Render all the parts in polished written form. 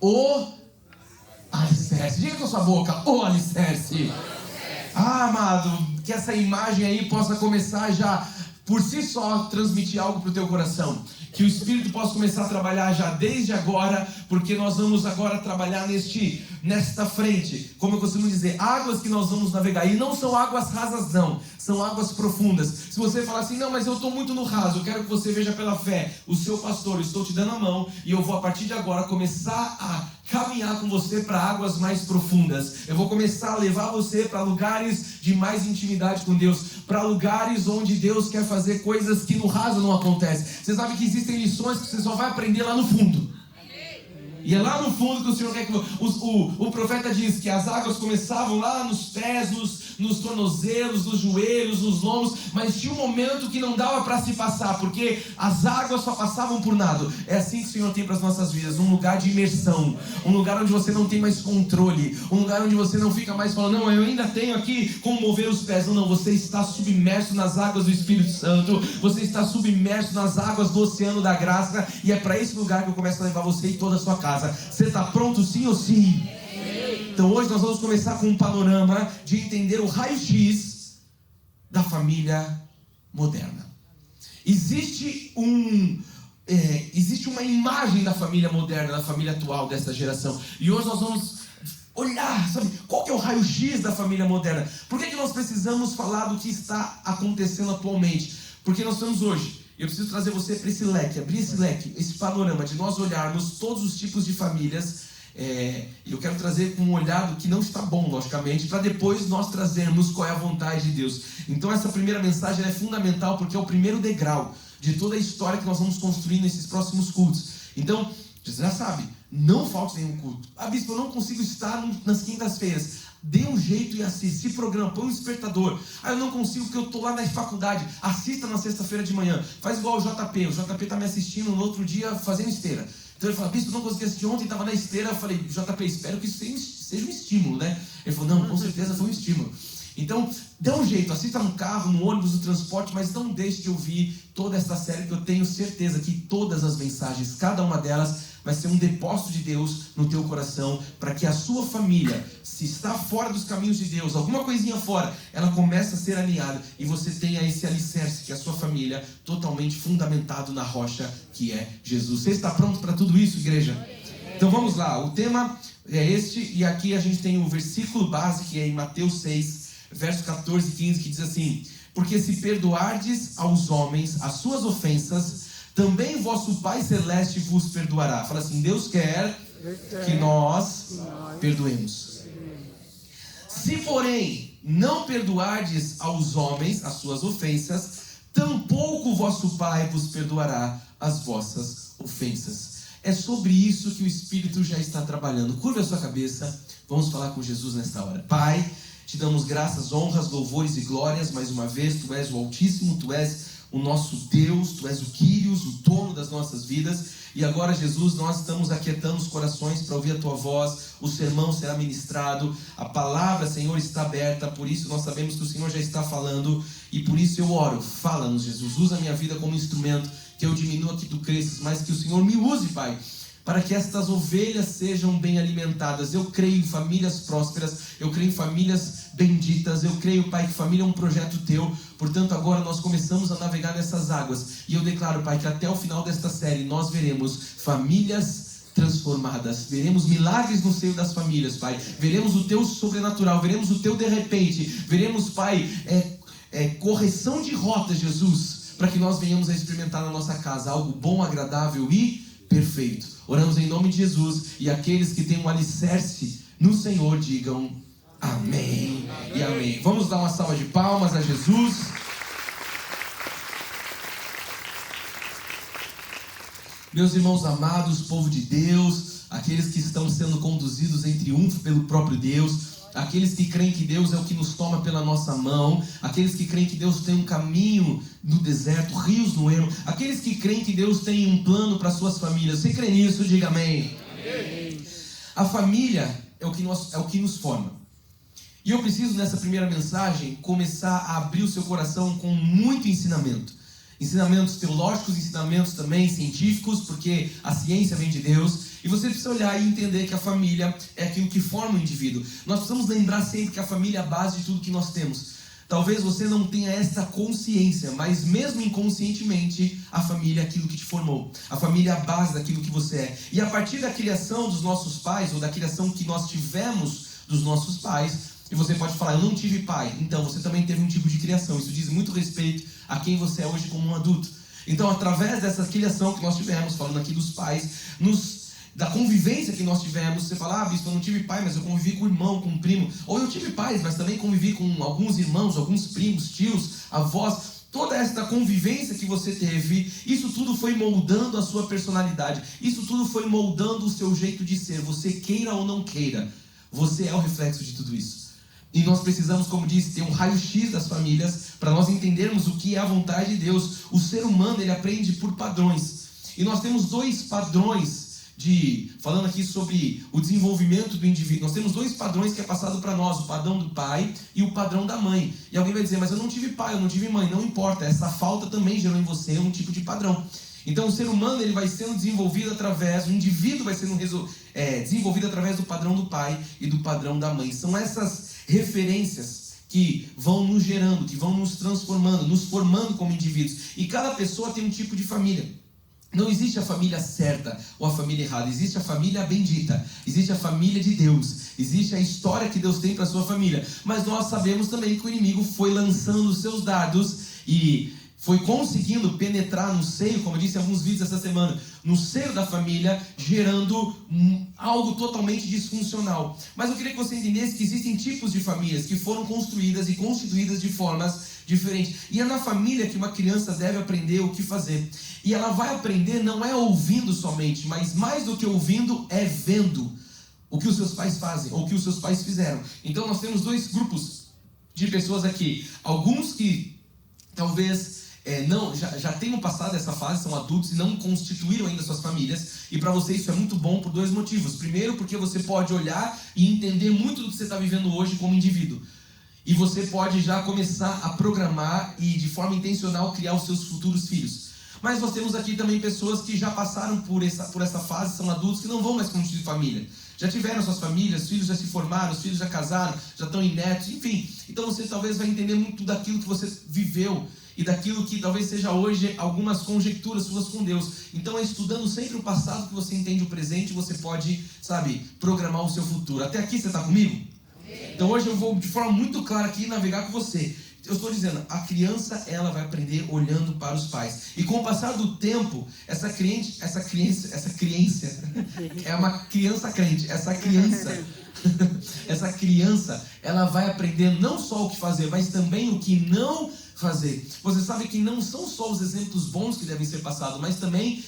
O alicerce. Diga com a sua boca, o alicerce. Amado, que essa imagem aí possa começar já, por si só, transmitir algo para o teu coração. Que o Espírito possa começar a trabalhar já desde agora, porque nós vamos agora trabalhar nesta frente. Como eu costumo dizer, águas que nós vamos navegar. E não são águas rasas não, são águas profundas. Se você falar assim, não, mas eu estou muito no raso, eu quero que você veja pela fé o seu pastor, eu estou te dando a mão, e eu vou a partir de agora começar a caminhar com você para águas mais profundas. Eu vou começar a levar você para lugares de mais intimidade com Deus, para lugares onde Deus quer fazer coisas que no raso não acontecem. Você sabe que existem lições que você só vai aprender lá no fundo. E é lá no fundo que o Senhor quer que... O profeta diz que as águas começavam lá nos pés, nos tornozelos, nos joelhos, nos lombos, mas tinha um momento que não dava para se passar, porque as águas só passavam por nado. É assim que o Senhor tem para as nossas vidas, um lugar de imersão, um lugar onde você não tem mais controle, um lugar onde você não fica mais falando, não, eu ainda tenho aqui como mover os pés. Não, você está submerso nas águas do Espírito Santo, você está submerso nas águas do oceano da graça, e é para esse lugar que eu começo a levar você e toda a sua casa. Você está pronto, sim ou sim? Então hoje nós vamos começar com um panorama de entender o raio-x da família moderna. Existe uma imagem da família moderna, da família atual dessa geração. E hoje nós vamos olhar, sabe, qual que é o raio-x da família moderna? Por que nós precisamos falar do que está acontecendo atualmente? Porque nós estamos hoje... Eu preciso trazer você para esse leque, abrir esse leque, esse panorama de nós olharmos todos os tipos de famílias. E eu quero trazer com um olhado que não está bom, logicamente, para depois nós trazermos qual é a vontade de Deus. Então essa primeira mensagem é fundamental, porque é o primeiro degrau de toda a história que nós vamos construir nesses próximos cultos. Então, você já sabe, não falte nenhum culto. Bispo, eu não consigo estar nas quintas-feiras. Dê um jeito e assista, se programa, põe um despertador. Eu não consigo porque eu estou lá na faculdade. Assista na sexta-feira de manhã. Faz igual o JP está me assistindo no outro dia fazendo esteira. Então ele fala, bispo, eu não consegui assistir ontem, estava na esteira. Eu falei, JP, espero que isso seja um estímulo, né? Ele falou, não, com certeza foi um estímulo. Então, dê um jeito, assista no carro, no ônibus, no transporte, mas não deixe de ouvir toda essa série, que eu tenho certeza que todas as mensagens, cada uma delas, vai ser um depósito de Deus no teu coração, para que a sua família, se está fora dos caminhos de Deus, alguma coisinha fora, ela comece a ser alinhada, e você tenha esse alicerce, que é a sua família, totalmente fundamentado na rocha, que é Jesus. Você está pronto para tudo isso, igreja? Então vamos lá, o tema é este, e aqui a gente tem o versículo base, que é em Mateus 6, verso 14 e 15, que diz assim: porque se perdoardes aos homens as suas ofensas, também vosso Pai Celeste vos perdoará. Fala assim, Deus quer que nós perdoemos. Se porém não perdoardes aos homens as suas ofensas, tampouco vosso Pai vos perdoará as vossas ofensas. É sobre isso que o Espírito já está trabalhando. Curva a sua cabeça, vamos falar com Jesus nesta hora. Pai, te damos graças, honras, louvores e glórias mais uma vez. Tu és o Altíssimo, Tu és o nosso Deus, Tu és o Quírios, o dono das nossas vidas. E agora, Jesus, nós estamos aquietando os corações para ouvir a Tua voz. O sermão será ministrado, a palavra, Senhor, está aberta. Por isso nós sabemos que o Senhor já está falando, e por isso eu oro, fala-nos, Jesus. Usa a minha vida como instrumento, que eu diminua, que Tu cresças, mas que o Senhor me use, Pai, para que estas ovelhas sejam bem alimentadas. Eu creio em famílias prósperas, eu creio em famílias benditas, eu creio, Pai, que família é um projeto Teu. Portanto, agora nós começamos a navegar nessas águas, e eu declaro, Pai, que até o final desta série nós veremos famílias transformadas, veremos milagres no seio das famílias, Pai, veremos o Teu sobrenatural, veremos o Teu de repente, veremos, Pai, correção de rota, Jesus, para que nós venhamos a experimentar na nossa casa algo bom, agradável e perfeito. Oramos em nome de Jesus, e aqueles que têm um alicerce no Senhor digam amém e amém. Vamos dar uma salva de palmas a Jesus. Meus irmãos amados, povo de Deus, aqueles que estão sendo conduzidos em triunfo pelo próprio Deus, aqueles que creem que Deus é o que nos toma pela nossa mão, aqueles que creem que Deus tem um caminho no deserto, rios no ermo, aqueles que creem que Deus tem um plano para suas famílias. Você crê nisso? Diga amém. Amém. A família é o que nos forma. E eu preciso, nessa primeira mensagem, começar a abrir o seu coração com muito ensinamentos teológicos, ensinamentos também científicos, porque a ciência vem de Deus. E você precisa olhar e entender que a família é aquilo que forma o indivíduo. Nós precisamos lembrar sempre que a família é a base de tudo que nós temos. Talvez você não tenha essa consciência, mas mesmo inconscientemente, a família é aquilo que te formou. A família é a base daquilo que você é. E a partir da criação dos nossos pais, ou da criação que nós tivemos dos nossos pais, e você pode falar, eu não tive pai. Então, você também teve um tipo de criação. Isso diz muito respeito a quem você é hoje como um adulto. Então, através dessa criação que nós tivemos, falando aqui dos pais, da convivência que nós tivemos, você fala, bispo, eu não tive pai, mas eu convivi com o irmão, com o primo. Ou eu tive pais, mas também convivi com alguns irmãos, alguns primos, tios, avós. Toda essa convivência que você teve, isso tudo foi moldando a sua personalidade. Isso tudo foi moldando o seu jeito de ser. Você queira ou não queira, você é o reflexo de tudo isso. E nós precisamos, como disse, ter um raio-x das famílias para nós entendermos o que é a vontade de Deus. O ser humano, ele aprende por padrões. E nós temos dois padrões falando aqui sobre o desenvolvimento do indivíduo. Nós temos dois padrões que é passado para nós, o padrão do pai e o padrão da mãe. E alguém vai dizer, mas eu não tive pai, eu não tive mãe. Não importa, essa falta também gerou em você um tipo de padrão. Então o ser humano, ele vai sendo desenvolvido através, o indivíduo vai sendo desenvolvido através do padrão do pai e do padrão da mãe. São essas referências que vão nos gerando, que vão nos transformando, nos formando como indivíduos. E cada pessoa tem um tipo de família. Não existe a família certa ou a família errada. Existe a família bendita. Existe a família de Deus. Existe a história que Deus tem para a sua família. Mas nós sabemos também que o inimigo foi lançando os seus dardos e foi conseguindo penetrar no seio, como eu disse em alguns vídeos essa semana, no seio da família, gerando algo totalmente disfuncional. Mas eu queria que você entendesse que existem tipos de famílias que foram construídas e constituídas de formas diferentes. E é na família que uma criança deve aprender o que fazer. E ela vai aprender não é ouvindo somente, mas mais do que ouvindo é vendo o que os seus pais fazem, ou o que os seus pais fizeram. Então nós temos dois grupos de pessoas aqui. Alguns que talvez já tenham passado essa fase, são adultos e não constituíram ainda suas famílias. E para você isso é muito bom por dois motivos. Primeiro, porque você pode olhar e entender muito do que você está vivendo hoje como indivíduo. E você pode já começar a programar e de forma intencional criar os seus futuros filhos. Mas nós temos aqui também pessoas que já passaram por essa fase, são adultos que não vão mais constituir família. Já tiveram suas famílias, os filhos já se formaram, os filhos já casaram, já estão em netos, enfim. Então você talvez vai entender muito daquilo que você viveu e daquilo que talvez seja hoje algumas conjecturas suas com Deus. Então é estudando sempre o passado que você entende o presente e você pode, programar o seu futuro. Até aqui você está comigo? Então hoje eu vou de forma muito clara aqui navegar com você. Eu estou dizendo, a criança ela vai aprender olhando para os pais. E com o passar do tempo, essa criança é uma criança crente. Essa criança, ela vai aprender não só o que fazer, mas também o que não fazer. Você sabe que não são só os exemplos bons que devem ser passados, mas também,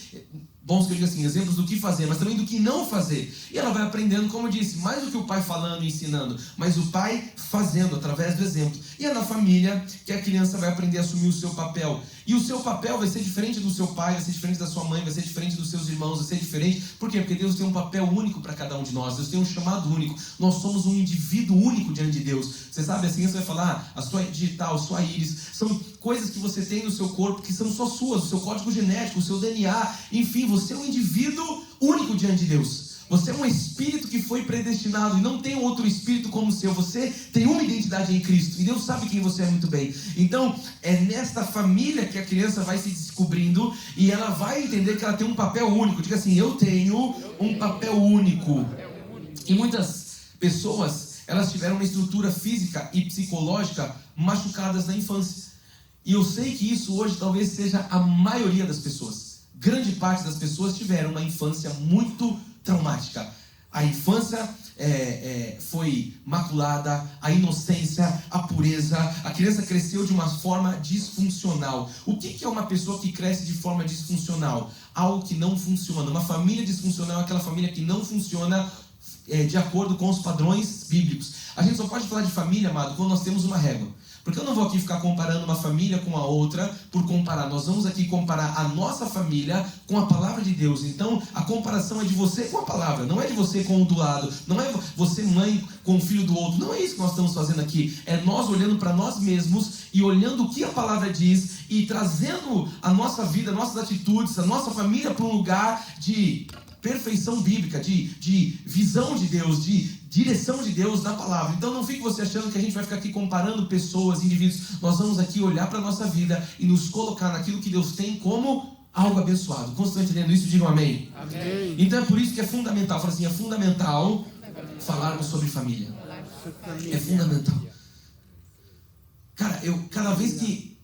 bons que eu digo assim, exemplos do que fazer, mas também do que não fazer. E ela vai aprendendo, como eu disse, mais do que o pai falando e ensinando, mas o pai fazendo através do exemplo. E é na família que a criança vai aprender a assumir o seu papel. E o seu papel vai ser diferente do seu pai, vai ser diferente da sua mãe, vai ser diferente dos seus irmãos, vai ser diferente. Por quê? Porque Deus tem um papel único para cada um de nós. Deus tem um chamado único. Nós somos um indivíduo único diante de Deus. Você sabe, assim, você vai falar, a sua digital, a sua íris, são coisas que você tem no seu corpo que são só suas, o seu código genético, o seu DNA, enfim, você é um indivíduo único diante de Deus. Você é um espírito que foi predestinado e não tem outro espírito como o seu. Você tem uma identidade em Cristo e Deus sabe quem você é muito bem. Então, é nesta família que a criança vai se descobrindo e ela vai entender que ela tem um papel único. Diga assim, eu tenho um papel único. E muitas pessoas, elas tiveram uma estrutura física e psicológica machucadas na infância. E eu sei que isso hoje talvez seja a maioria das pessoas. Grande parte das pessoas tiveram uma infância muito traumática. A infância foi maculada, a inocência, a pureza. A criança cresceu de uma forma disfuncional. O que é uma pessoa que cresce de forma disfuncional? Algo que não funciona. Uma família disfuncional é aquela família que não funciona de acordo com os padrões bíblicos. A gente só pode falar de família, amado, quando nós temos uma régua. Porque eu não vou aqui ficar comparando uma família com a outra por comparar. Nós vamos aqui comparar a nossa família com a palavra de Deus. Então, a comparação é de você com a palavra. Não é de você com o do lado. Não é você, mãe, com o filho do outro. Não é isso que nós estamos fazendo aqui. É nós olhando para nós mesmos e olhando o que a palavra diz e trazendo a nossa vida, nossas atitudes, a nossa família para um lugar de perfeição bíblica, de visão de Deus, de direção de Deus na palavra. Então não fique você achando que a gente vai ficar aqui comparando pessoas, indivíduos. Nós vamos aqui olhar para a nossa vida e nos colocar naquilo que Deus tem como algo abençoado. Quando estão entendendo isso, digam amém. Amém. Então é por isso que é fundamental, fala assim, é fundamental falarmos sobre família. É fundamental. Cara, cada vez que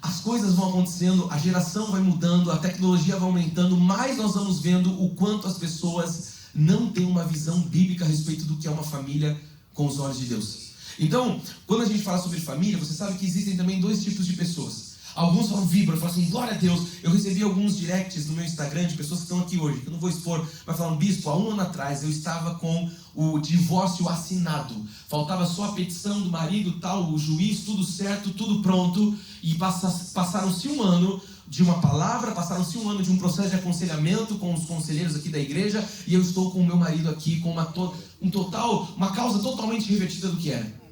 as coisas vão acontecendo, a geração vai mudando, a tecnologia vai aumentando, mais nós vamos vendo o quanto as pessoas não têm uma visão bíblica a respeito do que é uma família com os olhos de Deus. Então, quando a gente fala sobre família, você sabe que existem também dois tipos de pessoas. Alguns vibram, falam assim, glória a Deus. Eu recebi alguns directs no meu Instagram de pessoas que estão aqui hoje, que eu não vou expor, mas falam, bispo, há um ano atrás eu estava com o divórcio assinado. Faltava só a petição do marido, tal, o juiz, tudo certo, tudo pronto. E passaram-se um ano de uma palavra, passaram-se um ano de um processo de aconselhamento com os conselheiros aqui da igreja, e eu estou com o meu marido aqui com uma causa totalmente revertida do que era.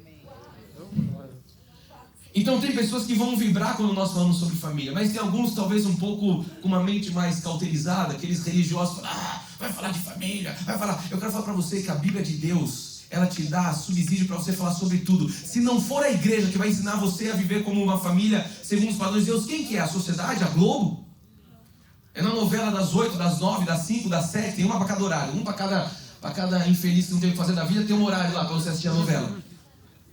Então tem pessoas que vão vibrar quando nós falamos sobre família, mas tem alguns talvez um pouco com uma mente mais cauterizada, aqueles religiosos falam, vai falar de família, vai falar. Eu quero falar para você que a Bíblia de Deus, ela te dá subsídio para você falar sobre tudo. Se não for a igreja que vai ensinar você a viver como uma família segundo os padrões de Deus, quem que é? A sociedade? A Globo? É na novela das 8, das 9, das 5, das 7, tem uma para cada horário, para cada infeliz que não tem o que fazer da vida, tem um horário lá para você assistir a novela.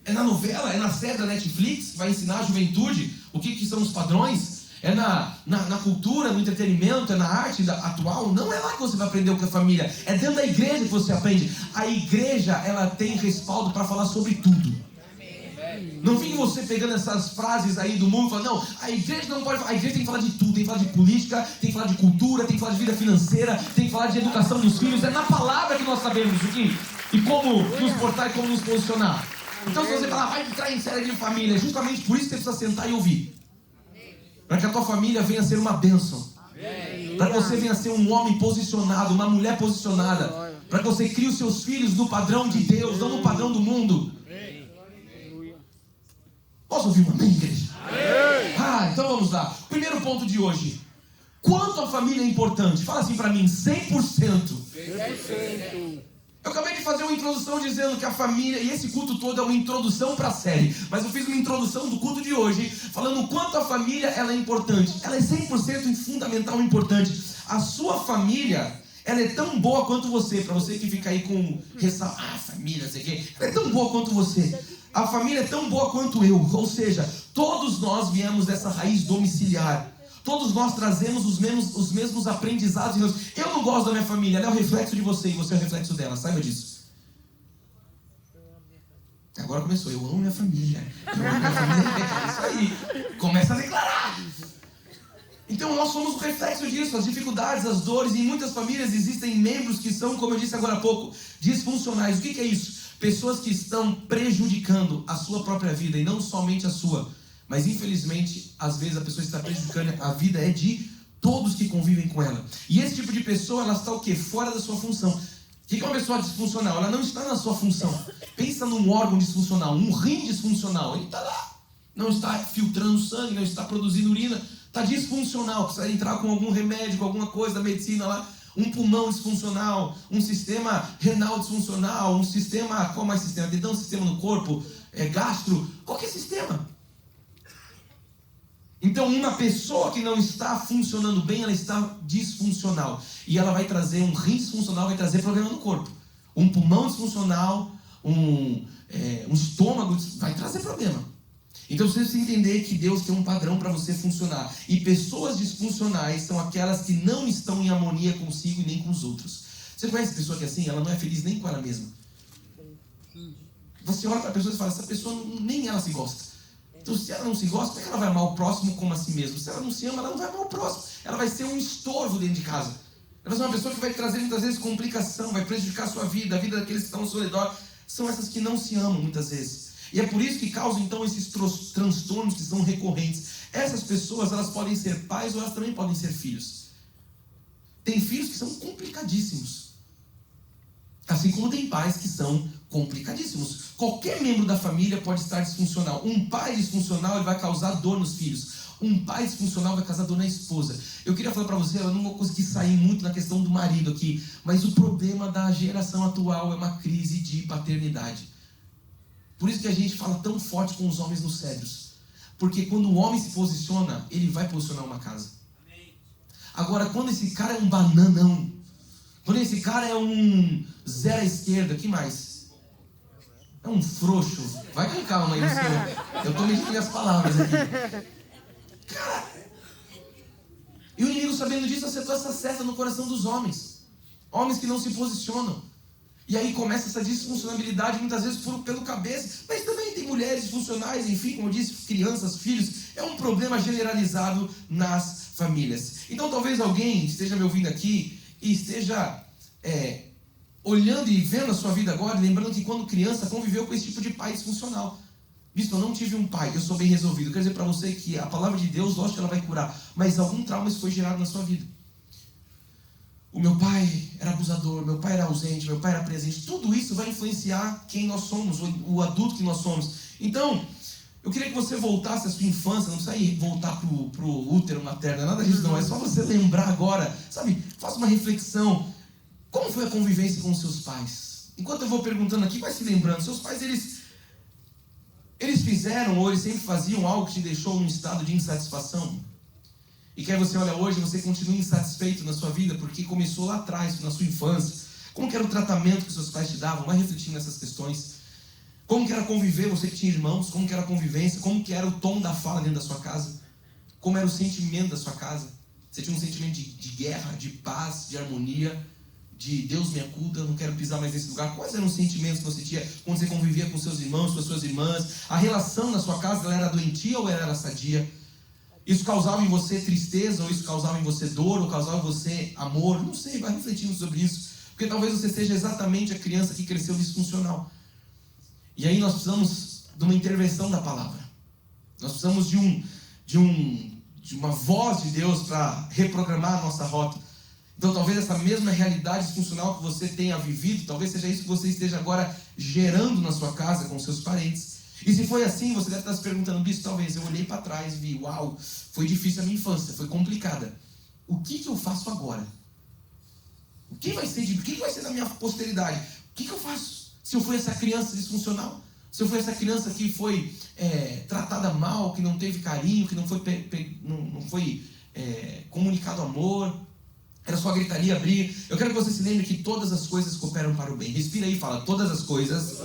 É na novela, é na série da Netflix que vai ensinar a juventude o que são os padrões. É na cultura, no entretenimento, é na arte atual. Não é lá que você vai aprender o que é família. É dentro da igreja que você aprende. A igreja, ela tem respaldo para falar sobre tudo. Não fique você pegando essas frases aí do mundo e falando, não, a igreja não pode falar. A igreja tem que falar de tudo. Tem que falar de política, tem que falar de cultura, tem que falar de vida financeira, tem que falar de educação dos filhos. É na palavra que nós sabemos o que e como nos portar e como nos posicionar. Então se você falar, vai entrar em série de família, é justamente por isso que você precisa sentar e ouvir. Para que a tua família venha a ser uma bênção. Para que você venha a ser um homem posicionado, uma mulher posicionada. Para que você crie os seus filhos no padrão de Deus, não no padrão do mundo. Posso ouvir um amém, igreja? Então vamos lá. Primeiro ponto de hoje. Quanto a família é importante? Fala assim para mim, 100%. 100%. Eu acabei de fazer uma introdução dizendo que a família, e esse culto todo é uma introdução para a série, mas eu fiz uma introdução do culto de hoje, falando o quanto a família ela é importante. Ela é 100% fundamental e importante. A sua família, ela é tão boa quanto você, para você que fica aí com ressalva, família, sei o quê, ela é tão boa quanto você. A família é tão boa quanto eu, ou seja, todos nós viemos dessa raiz domiciliar. Todos nós trazemos os mesmos aprendizados de Deus. Eu não gosto da minha família, ela é o reflexo de você e você é o reflexo dela, saiba disso. Agora começou, eu amo minha família. Eu amo minha família, é isso aí. Começa a declarar. Então nós somos o reflexo disso, as dificuldades, as dores. Em muitas famílias existem membros que são, como eu disse agora há pouco, disfuncionais. O que é isso? Pessoas que estão prejudicando a sua própria vida e não somente a sua. Mas infelizmente, às vezes a pessoa está prejudicando a vida de todos que convivem com ela. E esse tipo de pessoa, ela está o quê? Fora da sua função. O que é uma pessoa disfuncional? Ela não está na sua função. Pensa num órgão disfuncional, um rim disfuncional. Ele está lá. Não está filtrando sangue, não está produzindo urina. Está disfuncional. Precisa entrar com algum remédio, com alguma coisa da medicina lá. Um pulmão disfuncional, um sistema renal disfuncional, um sistema... Qual mais sistema? Tem um sistema no corpo, gastro. Qualquer sistema. Então, uma pessoa que não está funcionando bem, ela está disfuncional. E ela vai trazer um rim disfuncional, vai trazer problema no corpo. Um pulmão disfuncional, um estômago, vai trazer problema. Então, você precisa entender que Deus tem um padrão para você funcionar. E pessoas disfuncionais são aquelas que não estão em harmonia consigo e nem com os outros. Você conhece pessoa que é assim? Ela não é feliz nem com ela mesma. Você olha para a pessoa e fala, essa pessoa nem ela se gosta. Então, se ela não se gosta, como é que ela vai amar o próximo como a si mesma? Se ela não se ama, ela não vai amar o próximo. Ela vai ser um estorvo dentro de casa. Ela vai ser uma pessoa que vai trazer muitas vezes complicação, vai prejudicar a sua vida, a vida daqueles que estão ao seu redor. São essas que não se amam muitas vezes. E é por isso que causam então esses transtornos que são recorrentes. Essas pessoas, elas podem ser pais ou elas também podem ser filhos. Tem filhos que são complicadíssimos. Assim como tem pais que são complicadíssimos. Qualquer membro da família pode estar disfuncional. Um pai disfuncional, ele vai causar dor nos filhos. Um pai disfuncional vai casar na esposa. Eu queria falar para você, eu não vou conseguir sair muito na questão do marido aqui, mas o problema da geração atual é uma crise de paternidade. Por isso que a gente fala tão forte com os homens nos cédros. Porque quando o homem se posiciona, ele vai posicionar uma casa. Agora, quando esse cara é um bananão, quando esse cara é um zero à esquerda, que mais? É um frouxo. Vai com calma aí, eu estou medindo minhas palavras aqui. Cara, e o inimigo, sabendo disso, acertou essa seta no coração dos homens. Homens que não se posicionam. E aí começa essa disfuncionalidade, muitas vezes pelo cabeça. Mas também tem mulheres disfuncionais, enfim, como eu disse, crianças, filhos. É um problema generalizado nas famílias. Então talvez alguém esteja me ouvindo aqui e esteja olhando e vendo a sua vida agora, lembrando que quando criança conviveu com esse tipo de pai disfuncional. Visto, eu não tive um pai, eu sou bem resolvido. Quero dizer para você que a palavra de Deus, lógico que ela vai curar, mas algum trauma foi gerado na sua vida. O meu pai era abusador, meu pai era ausente, meu pai era presente. Tudo isso vai influenciar quem nós somos, o adulto que nós somos. Então, eu queria que você voltasse à sua infância, não precisa voltar pro útero materno, nada disso não. É só você lembrar agora, sabe? Faça uma reflexão. Como foi a convivência com os seus pais? Enquanto eu vou perguntando aqui, vai se lembrando. Seus pais, eles fizeram ou eles sempre faziam algo que te deixou num estado de insatisfação? E quer você olha hoje, você continua insatisfeito na sua vida porque começou lá atrás, na sua infância. Como que era o tratamento que seus pais te davam? Vai refletindo nessas questões. Como que era conviver, você que tinha irmãos? Como que era a convivência? Como que era o tom da fala dentro da sua casa? Como era o sentimento da sua casa? Você tinha um sentimento de guerra, de paz, de harmonia, de Deus me acuda, eu não quero pisar mais nesse lugar. Quais eram os sentimentos que você tinha quando você convivia com seus irmãos, com as suas irmãs? A relação na sua casa, ela era doentia ou ela era sadia? Isso causava em você tristeza, ou isso causava em você dor, ou causava em você amor? Não sei, vai refletindo sobre isso. Porque talvez você seja exatamente a criança que cresceu disfuncional. E aí nós precisamos de uma intervenção da palavra. Nós precisamos de uma voz de Deus para reprogramar a nossa rota. Então talvez essa mesma realidade disfuncional que você tenha vivido, talvez seja isso que você esteja agora gerando na sua casa com seus parentes. E se foi assim, você deve estar se perguntando, Bispo, talvez eu olhei para trás e vi, uau, foi difícil a minha infância, foi complicada. O que eu faço agora? O que vai ser da minha posteridade? O que eu faço? Se eu fui essa criança disfuncional? Se eu fui essa criança que foi tratada mal, que não teve carinho, que não foi comunicado amor, era só gritaria, briga. Eu quero que você se lembre que todas as coisas cooperam para o bem. Respira aí e fala, todas as coisas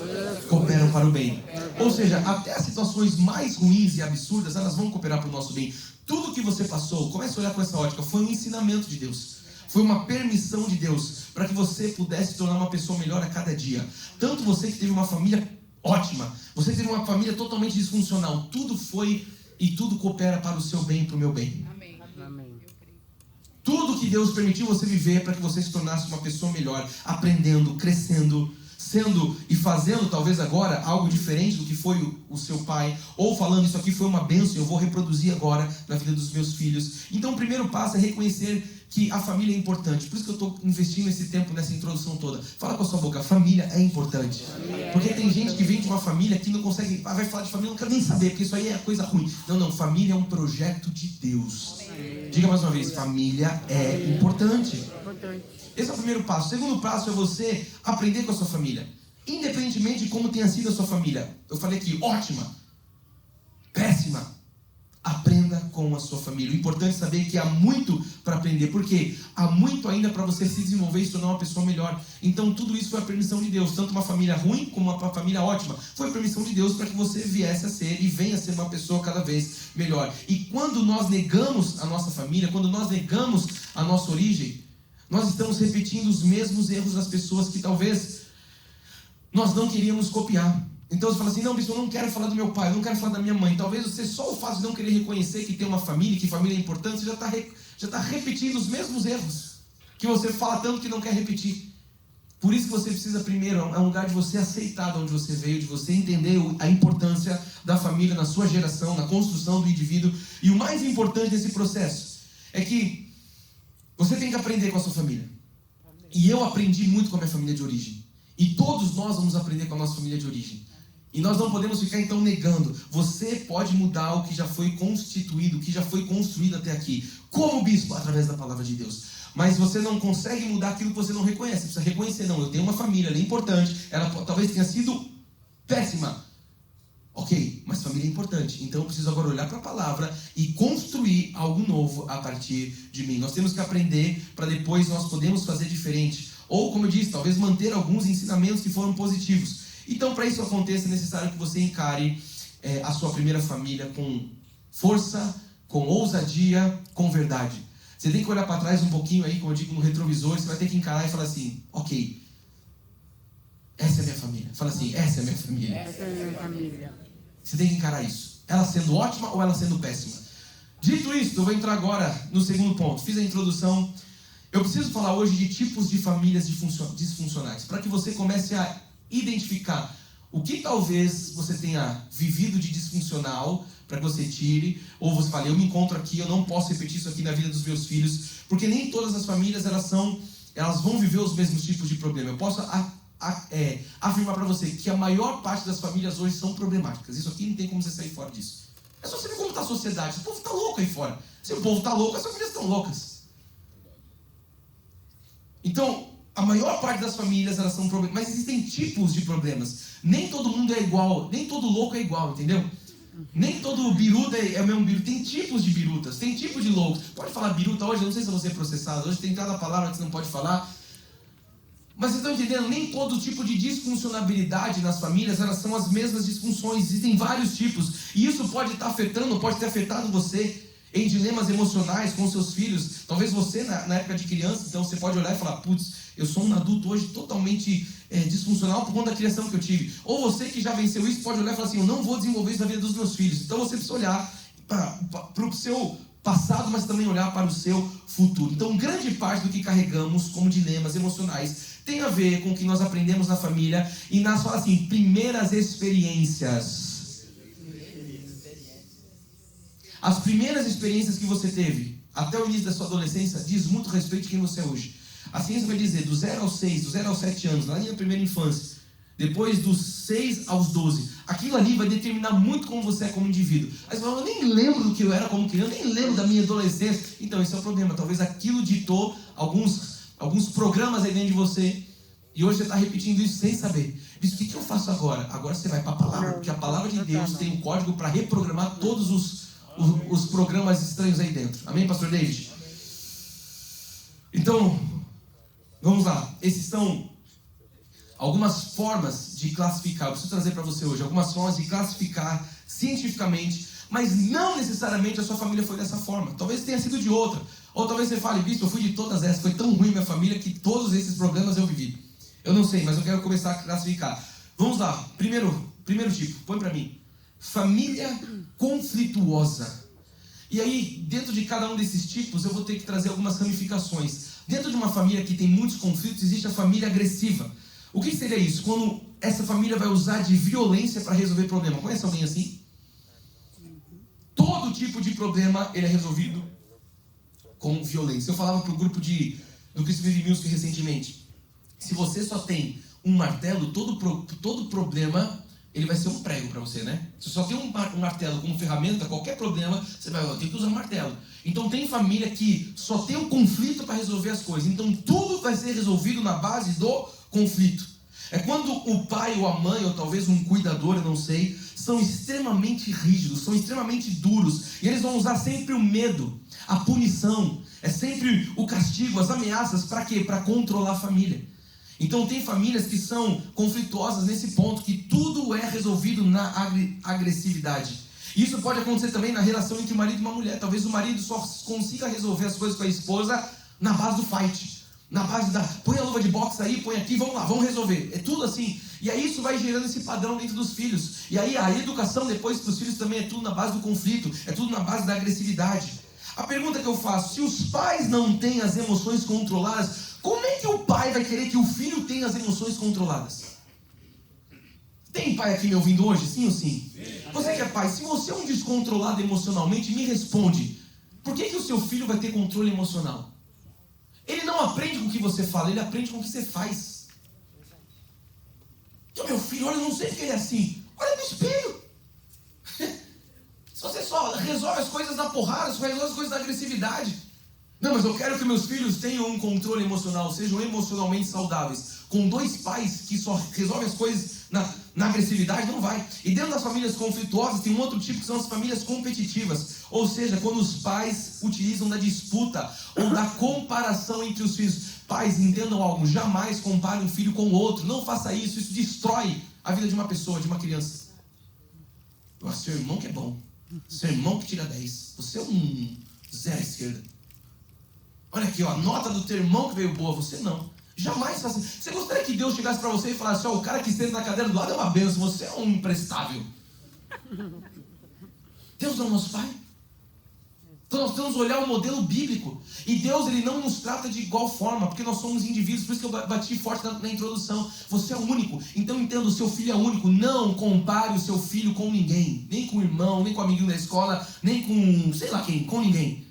cooperam para o bem. Ou seja, até as situações mais ruins e absurdas, elas vão cooperar para o nosso bem. Tudo que você passou, comece a olhar com essa ótica, foi um ensinamento de Deus. Foi uma permissão de Deus para que você pudesse se tornar uma pessoa melhor a cada dia. Tanto você que teve uma família ótima, você que teve uma família totalmente disfuncional, tudo foi e tudo coopera para o seu bem e para o meu bem. Amém. Amém. Tudo que Deus permitiu você viver para que você se tornasse uma pessoa melhor, aprendendo, crescendo, sendo e fazendo talvez agora algo diferente do que foi o seu pai, ou falando isso aqui foi uma bênção, eu vou reproduzir agora na vida dos meus filhos. Então o primeiro passo é reconhecer que a família é importante. Por isso que eu estou investindo esse tempo nessa introdução toda. Fala com a sua boca, a família é importante. Porque tem gente que vem de uma família que não consegue, vai falar de família, não quero nem saber, porque isso aí é coisa ruim. Não, família é um projeto de Deus. Diga mais uma vez, família é importante. Esse é o primeiro passo. O segundo passo é você aprender com a sua família. Independentemente de como tenha sido a sua família. Eu falei aqui, ótima, péssima. Aprenda com a sua família. O importante é saber que há muito para aprender. Porque há muito ainda para você se desenvolver e se tornar uma pessoa melhor. Então tudo isso foi a permissão de Deus. Tanto uma família ruim como uma família ótima. Foi a permissão de Deus para que você viesse a ser e venha a ser uma pessoa cada vez melhor. E quando nós negamos a nossa família, quando nós negamos a nossa origem, nós estamos repetindo os mesmos erros das pessoas que talvez nós não queríamos copiar. Então você fala assim, não, bispo, eu não quero falar do meu pai, eu não quero falar da minha mãe. Talvez você, só o fato de não querer reconhecer que tem uma família, que família é importante, você já está repetindo os mesmos erros que você fala tanto que não quer repetir. Por isso que você precisa primeiro, é um lugar de você aceitar de onde você veio, de você entender a importância da família na sua geração, na construção do indivíduo. E o mais importante desse processo é que você tem que aprender com a sua família. E eu aprendi muito com a minha família de origem. E todos nós vamos aprender com a nossa família de origem. E nós não podemos ficar então negando. Você pode mudar o que já foi constituído, o que já foi construído até aqui. Como bispo? Através da palavra de Deus. Mas você não consegue mudar aquilo que você não reconhece. Você precisa reconhecer, não, eu tenho uma família, ela é importante, ela talvez tenha sido péssima. Ok, mas família é importante. Então eu preciso agora olhar para a palavra e construir algo novo a partir de mim. Nós temos que aprender para depois nós podemos fazer diferente. Ou, como eu disse, talvez manter alguns ensinamentos que foram positivos. Então, para isso aconteça, é necessário que você encare a sua primeira família com força, com ousadia, com verdade. Você tem que olhar para trás um pouquinho aí, como eu digo, no retrovisor. Você vai ter que encarar e falar assim, ok, essa é a minha família. Fala assim, essa é a minha família. Essa é a minha família. Você tem que encarar isso. Ela sendo ótima ou ela sendo péssima. Dito isso, eu vou entrar agora no segundo ponto. Fiz a introdução. Eu preciso falar hoje de tipos de famílias disfuncionais. Para que você comece a identificar o que talvez você tenha vivido de disfuncional, para que você tire, ou você fale, eu me encontro aqui, eu não posso repetir isso aqui na vida dos meus filhos, porque nem todas as famílias elas vão viver os mesmos tipos de problema. Eu posso afirmar para você que a maior parte das famílias hoje são problemáticas. Isso aqui não tem como você sair fora disso. É só você ver como está a sociedade. O povo está louco aí fora. Se o povo está louco, as famílias estão loucas. Então, a maior parte das famílias elas são problemas, mas existem tipos de problemas. Nem todo mundo é igual, nem todo louco é igual, entendeu? Nem todo biruta é o mesmo biruta. Tem tipos de birutas, tem tipos de loucos. Pode falar biruta hoje, eu não sei se você é processado. Hoje tem cada palavra que você não pode falar. Mas vocês estão entendendo? Nem todo tipo de disfuncionalidade nas famílias, elas são as mesmas disfunções. Existem vários tipos. E isso pode estar afetando, pode ter afetado você em dilemas emocionais com seus filhos. Talvez você, na época de criança, então você pode olhar e falar, putz, eu sou um adulto hoje totalmente disfuncional por conta da criação que eu tive. Ou você que já venceu isso, pode olhar e falar assim, eu não vou desenvolver isso na vida dos meus filhos. Então você precisa olhar para o seu passado, mas também olhar para o seu futuro. Então grande parte do que carregamos como dilemas emocionais tem a ver com o que nós aprendemos na família e nas, fala assim, primeiras experiências. As primeiras experiências que você teve até o início da sua adolescência diz muito a respeito de quem você é hoje. A ciência vai dizer do 0 aos 6, do 0 aos 7 anos, lá na primeira infância, depois dos 6 aos 12, aquilo ali vai determinar muito como você é como indivíduo. Aí você fala, eu nem lembro do que eu era como criança, eu nem lembro da minha adolescência. Então esse é o problema, talvez aquilo ditou alguns programas aí dentro de você, e hoje você está repetindo isso sem saber. Mas o que eu faço agora? Agora você vai para a palavra, porque a palavra de Deus tem um código para reprogramar todos os programas estranhos aí dentro. Amém, pastor David? Então, vamos lá. Esses são algumas formas de classificar. Eu preciso trazer para você hoje algumas formas de classificar cientificamente, mas não necessariamente a sua família foi dessa forma. Talvez tenha sido de outra. Ou talvez você fale, bispo, eu fui de todas essas. Foi tão ruim minha família que todos esses problemas eu vivi. Eu não sei, mas eu quero começar a classificar. Vamos lá. Primeiro tipo. Põe para mim. Família conflituosa. E aí, dentro de cada um desses tipos, eu vou ter que trazer algumas ramificações. Dentro de uma família que tem muitos conflitos, existe a família agressiva. O que seria isso? Quando essa família vai usar de violência para resolver problema. Conhece alguém assim? Todo tipo de problema, ele é resolvido com violência. Eu falava para o grupo do Christopher Music recentemente. Se você só tem um martelo, todo problema ele vai ser um prego para você, né? Se você só tem um martelo como ferramenta, qualquer problema, você vai ter que usar um martelo. Então tem família que só tem um conflito para resolver as coisas. Então tudo vai ser resolvido na base do conflito. É quando o pai ou a mãe, ou talvez um cuidador, eu não sei, são extremamente rígidos, são extremamente duros. E eles vão usar sempre o medo, a punição, é sempre o castigo, as ameaças, para quê? Para controlar a família. Então tem famílias que são conflituosas nesse ponto, que tudo é resolvido na agressividade. Isso pode acontecer também na relação entre o marido e uma mulher. Talvez o marido só consiga resolver as coisas com a esposa na base do fight. Na base põe a luva de boxe aí, põe aqui, vamos lá, vamos resolver. É tudo assim. E aí isso vai gerando esse padrão dentro dos filhos. E aí a educação depois dos filhos também é tudo na base do conflito, é tudo na base da agressividade. A pergunta que eu faço, se os pais não têm as emoções controladas, como é que o pai vai querer que o filho tenha as emoções controladas? Tem pai aqui me ouvindo hoje? Sim ou sim? Você que é pai, se você é um descontrolado emocionalmente, me responde. Por que o seu filho vai ter controle emocional? Ele não aprende com o que você fala, ele aprende com o que você faz. Então meu filho, olha, eu não sei porque ele é assim. Olha espelho. Se você só resolve as coisas na porrada, só resolve as coisas na agressividade. Não, mas eu quero que meus filhos tenham um controle emocional, sejam emocionalmente saudáveis. Com 2 pais que só resolvem as coisas na agressividade, não vai. E dentro das famílias conflituosas tem um outro tipo que são as famílias competitivas. Ou seja, quando os pais utilizam da disputa ou da comparação entre os filhos. Pais, entendam algo, jamais compare um filho com o outro. Não faça isso, isso destrói a vida de uma pessoa, de uma criança. Seu irmão que é bom, seu irmão que tira 10, você é um zero à esquerda. Olha aqui, ó, a nota do teu irmão que veio boa, você não. Jamais faça isso. Você gostaria que Deus chegasse para você e falasse, ó, o cara que senta na cadeira do lado é uma bênção, você é um imprestável. Deus não é nosso Pai. Então nós temos que olhar o modelo bíblico. E Deus, Ele não nos trata de igual forma, porque nós somos indivíduos. Por isso que eu bati forte na introdução. Você é único. Então entenda, o seu filho é único. Não compare o seu filho com ninguém. Nem com o irmão, nem com o amiguinho da escola, nem com sei lá quem, com ninguém.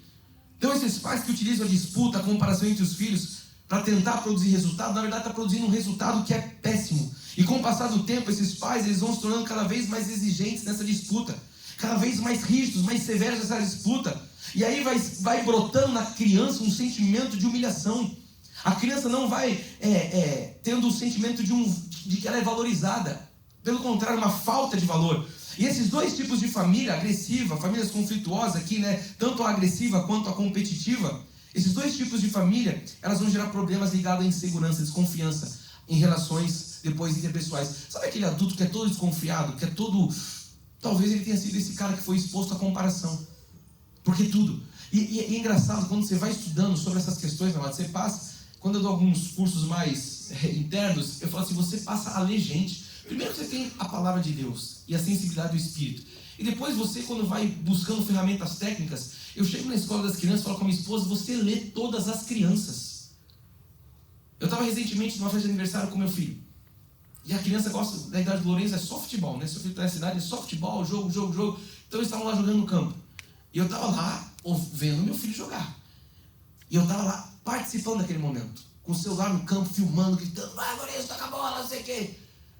Então esses pais que utilizam a disputa, a comparação entre os filhos, para tentar produzir resultado, na verdade está produzindo um resultado que é péssimo. E com o passar do tempo, esses pais eles vão se tornando cada vez mais exigentes nessa disputa. Cada vez mais rígidos, mais severos nessa disputa. E aí vai brotando na criança um sentimento de humilhação. A criança não vai tendo o sentimento de que ela é valorizada. Pelo contrário, uma falta de valor. E esses 2 tipos de família, agressiva, famílias conflituosas aqui, né? Tanto a agressiva quanto a competitiva. Esses 2 tipos de família, elas vão gerar problemas ligados à insegurança, desconfiança em relações depois interpessoais. Sabe aquele adulto que é todo desconfiado, que é todo... Talvez ele tenha sido esse cara que foi exposto à comparação. Porque tudo. E é engraçado, quando você vai estudando sobre essas questões, amado, você passa... Quando eu dou alguns cursos mais internos, eu falo assim, você passa a ler gente. Primeiro você tem a palavra de Deus e a sensibilidade do Espírito. E depois você, quando vai buscando ferramentas técnicas, eu chego na escola das crianças e falo com a minha esposa, você lê todas as crianças. Eu estava recentemente numa festa de aniversário com meu filho. E a criança gosta, da idade do Lourenço, é só futebol, né? Seu filho está nessa idade, é só futebol, jogo. Então eles estavam lá jogando no campo. E eu estava lá, vendo meu filho jogar. E eu estava lá, participando daquele momento. Com o celular no campo, filmando, gritando, vai Lourenço, toca a bola, não sei o quê.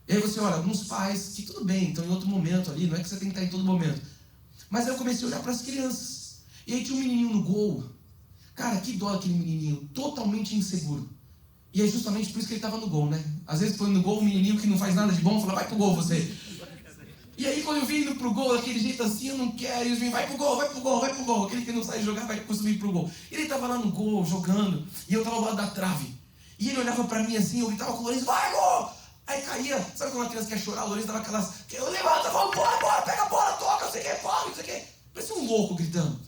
E aí você olha, alguns pais, que tudo bem, estão em outro momento ali, não é que você tem que estar em todo momento. Mas aí eu comecei a olhar para as crianças. E aí tinha um menininho no gol. Cara, que dó aquele menininho, totalmente inseguro. E é justamente por isso que ele estava no gol, né? Às vezes põe no gol um menininho que não faz nada de bom, fala, vai pro gol você. E aí quando eu vi indo pro gol, daquele jeito assim, eu não quero, e eles vêm, vai pro gol. Aquele que não sai jogar vai conseguir ir pro gol. Ele estava lá no gol, jogando, e eu estava ao lado da trave. E ele olhava para mim assim, eu gritava com o Lourenço, vai gol! Aí caía, sabe quando uma criança quer chorar, o Lourenço dava aquelas, eu levanta, vamos, bora, pega a bola, toca, não sei o que, não sei o que. Parecia um louco gritando.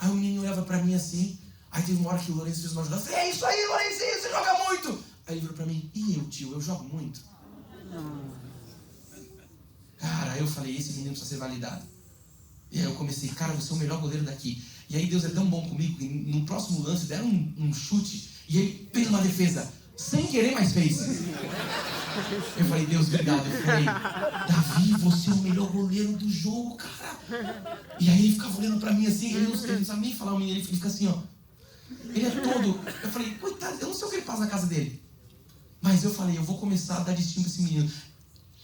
Aí o menino olhava pra mim assim, aí teve uma hora que o Lourenço fez uma jogada, eu falei, é isso aí, Lourenço, você joga muito. Aí ele virou pra mim, e eu, tio, eu jogo muito. Cara, aí eu falei, esse menino precisa ser validado. E aí eu comecei, cara, você é o melhor goleiro daqui. E aí Deus é tão bom comigo, que no próximo lance deram um chute, e ele fez uma defesa. Sem querer, mas fez. Eu falei, Deus, obrigado. Eu falei, Davi, você é o melhor goleiro do jogo, cara. E aí ele ficava olhando pra mim assim, ele não sabe nem falar o menino, ele fica assim, ó. Ele é todo... Eu falei, coitado, eu não sei o que ele faz na casa dele. Mas eu falei, eu vou começar a dar destino pra esse menino.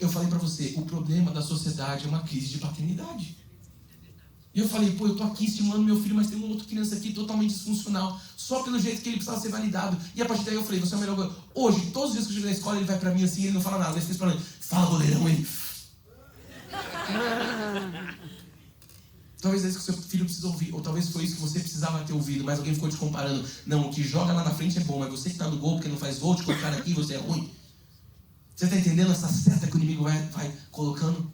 Eu falei pra você, o problema da sociedade é uma crise de paternidade. E eu falei, pô, eu tô aqui estimulando meu filho, mas tem uma outra criança aqui totalmente disfuncional, só pelo jeito que ele precisava ser validado. E a partir daí eu falei, você é o melhor goleiro. Hoje, todos os dias que eu chego na escola, ele vai pra mim assim, ele não fala nada. Ele fica falando, fala goleirão, ele... Talvez é isso que o seu filho precisa ouvir, ou talvez foi isso que você precisava ter ouvido, mas alguém ficou te comparando. Não, o que joga lá na frente é bom, mas você que tá no gol, porque não faz gol, te colocaram aqui, você é ruim. Você está entendendo essa seta que o inimigo vai colocando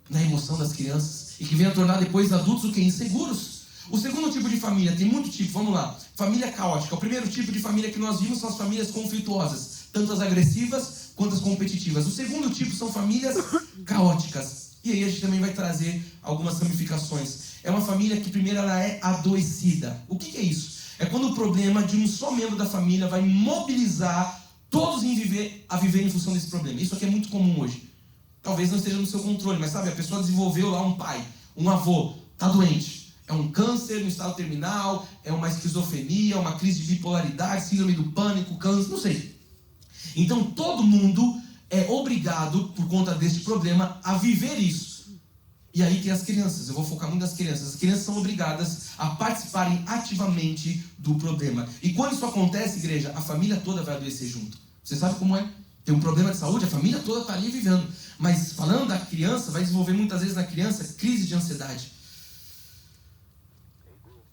na emoção das crianças e que vem a tornar depois adultos o quê? Inseguros. O segundo tipo de família, tem muito tipo, vamos lá. Família caótica. O primeiro tipo de família que nós vimos são as famílias conflituosas, tanto as agressivas quanto as competitivas. O segundo tipo são famílias caóticas. E aí a gente também vai trazer algumas ramificações. É uma família que primeiro ela é adoecida. O que é isso? É quando o problema de um só membro da família vai mobilizar todos a viver em função desse problema. Isso aqui é muito comum hoje. Talvez não esteja no seu controle, mas sabe, a pessoa desenvolveu lá um pai, um avô, está doente. É um câncer no estado terminal, é uma esquizofrenia, uma crise de bipolaridade, síndrome do pânico, câncer, não sei. Então todo mundo é obrigado, por conta deste problema, a viver isso. E aí tem as crianças, eu vou focar muito nas crianças. As crianças são obrigadas a participarem ativamente do problema. E quando isso acontece, igreja, a família toda vai adoecer junto. Você sabe como é? Tem um problema de saúde, a família toda está ali vivendo. Mas falando da criança, vai desenvolver muitas vezes na criança crise de ansiedade.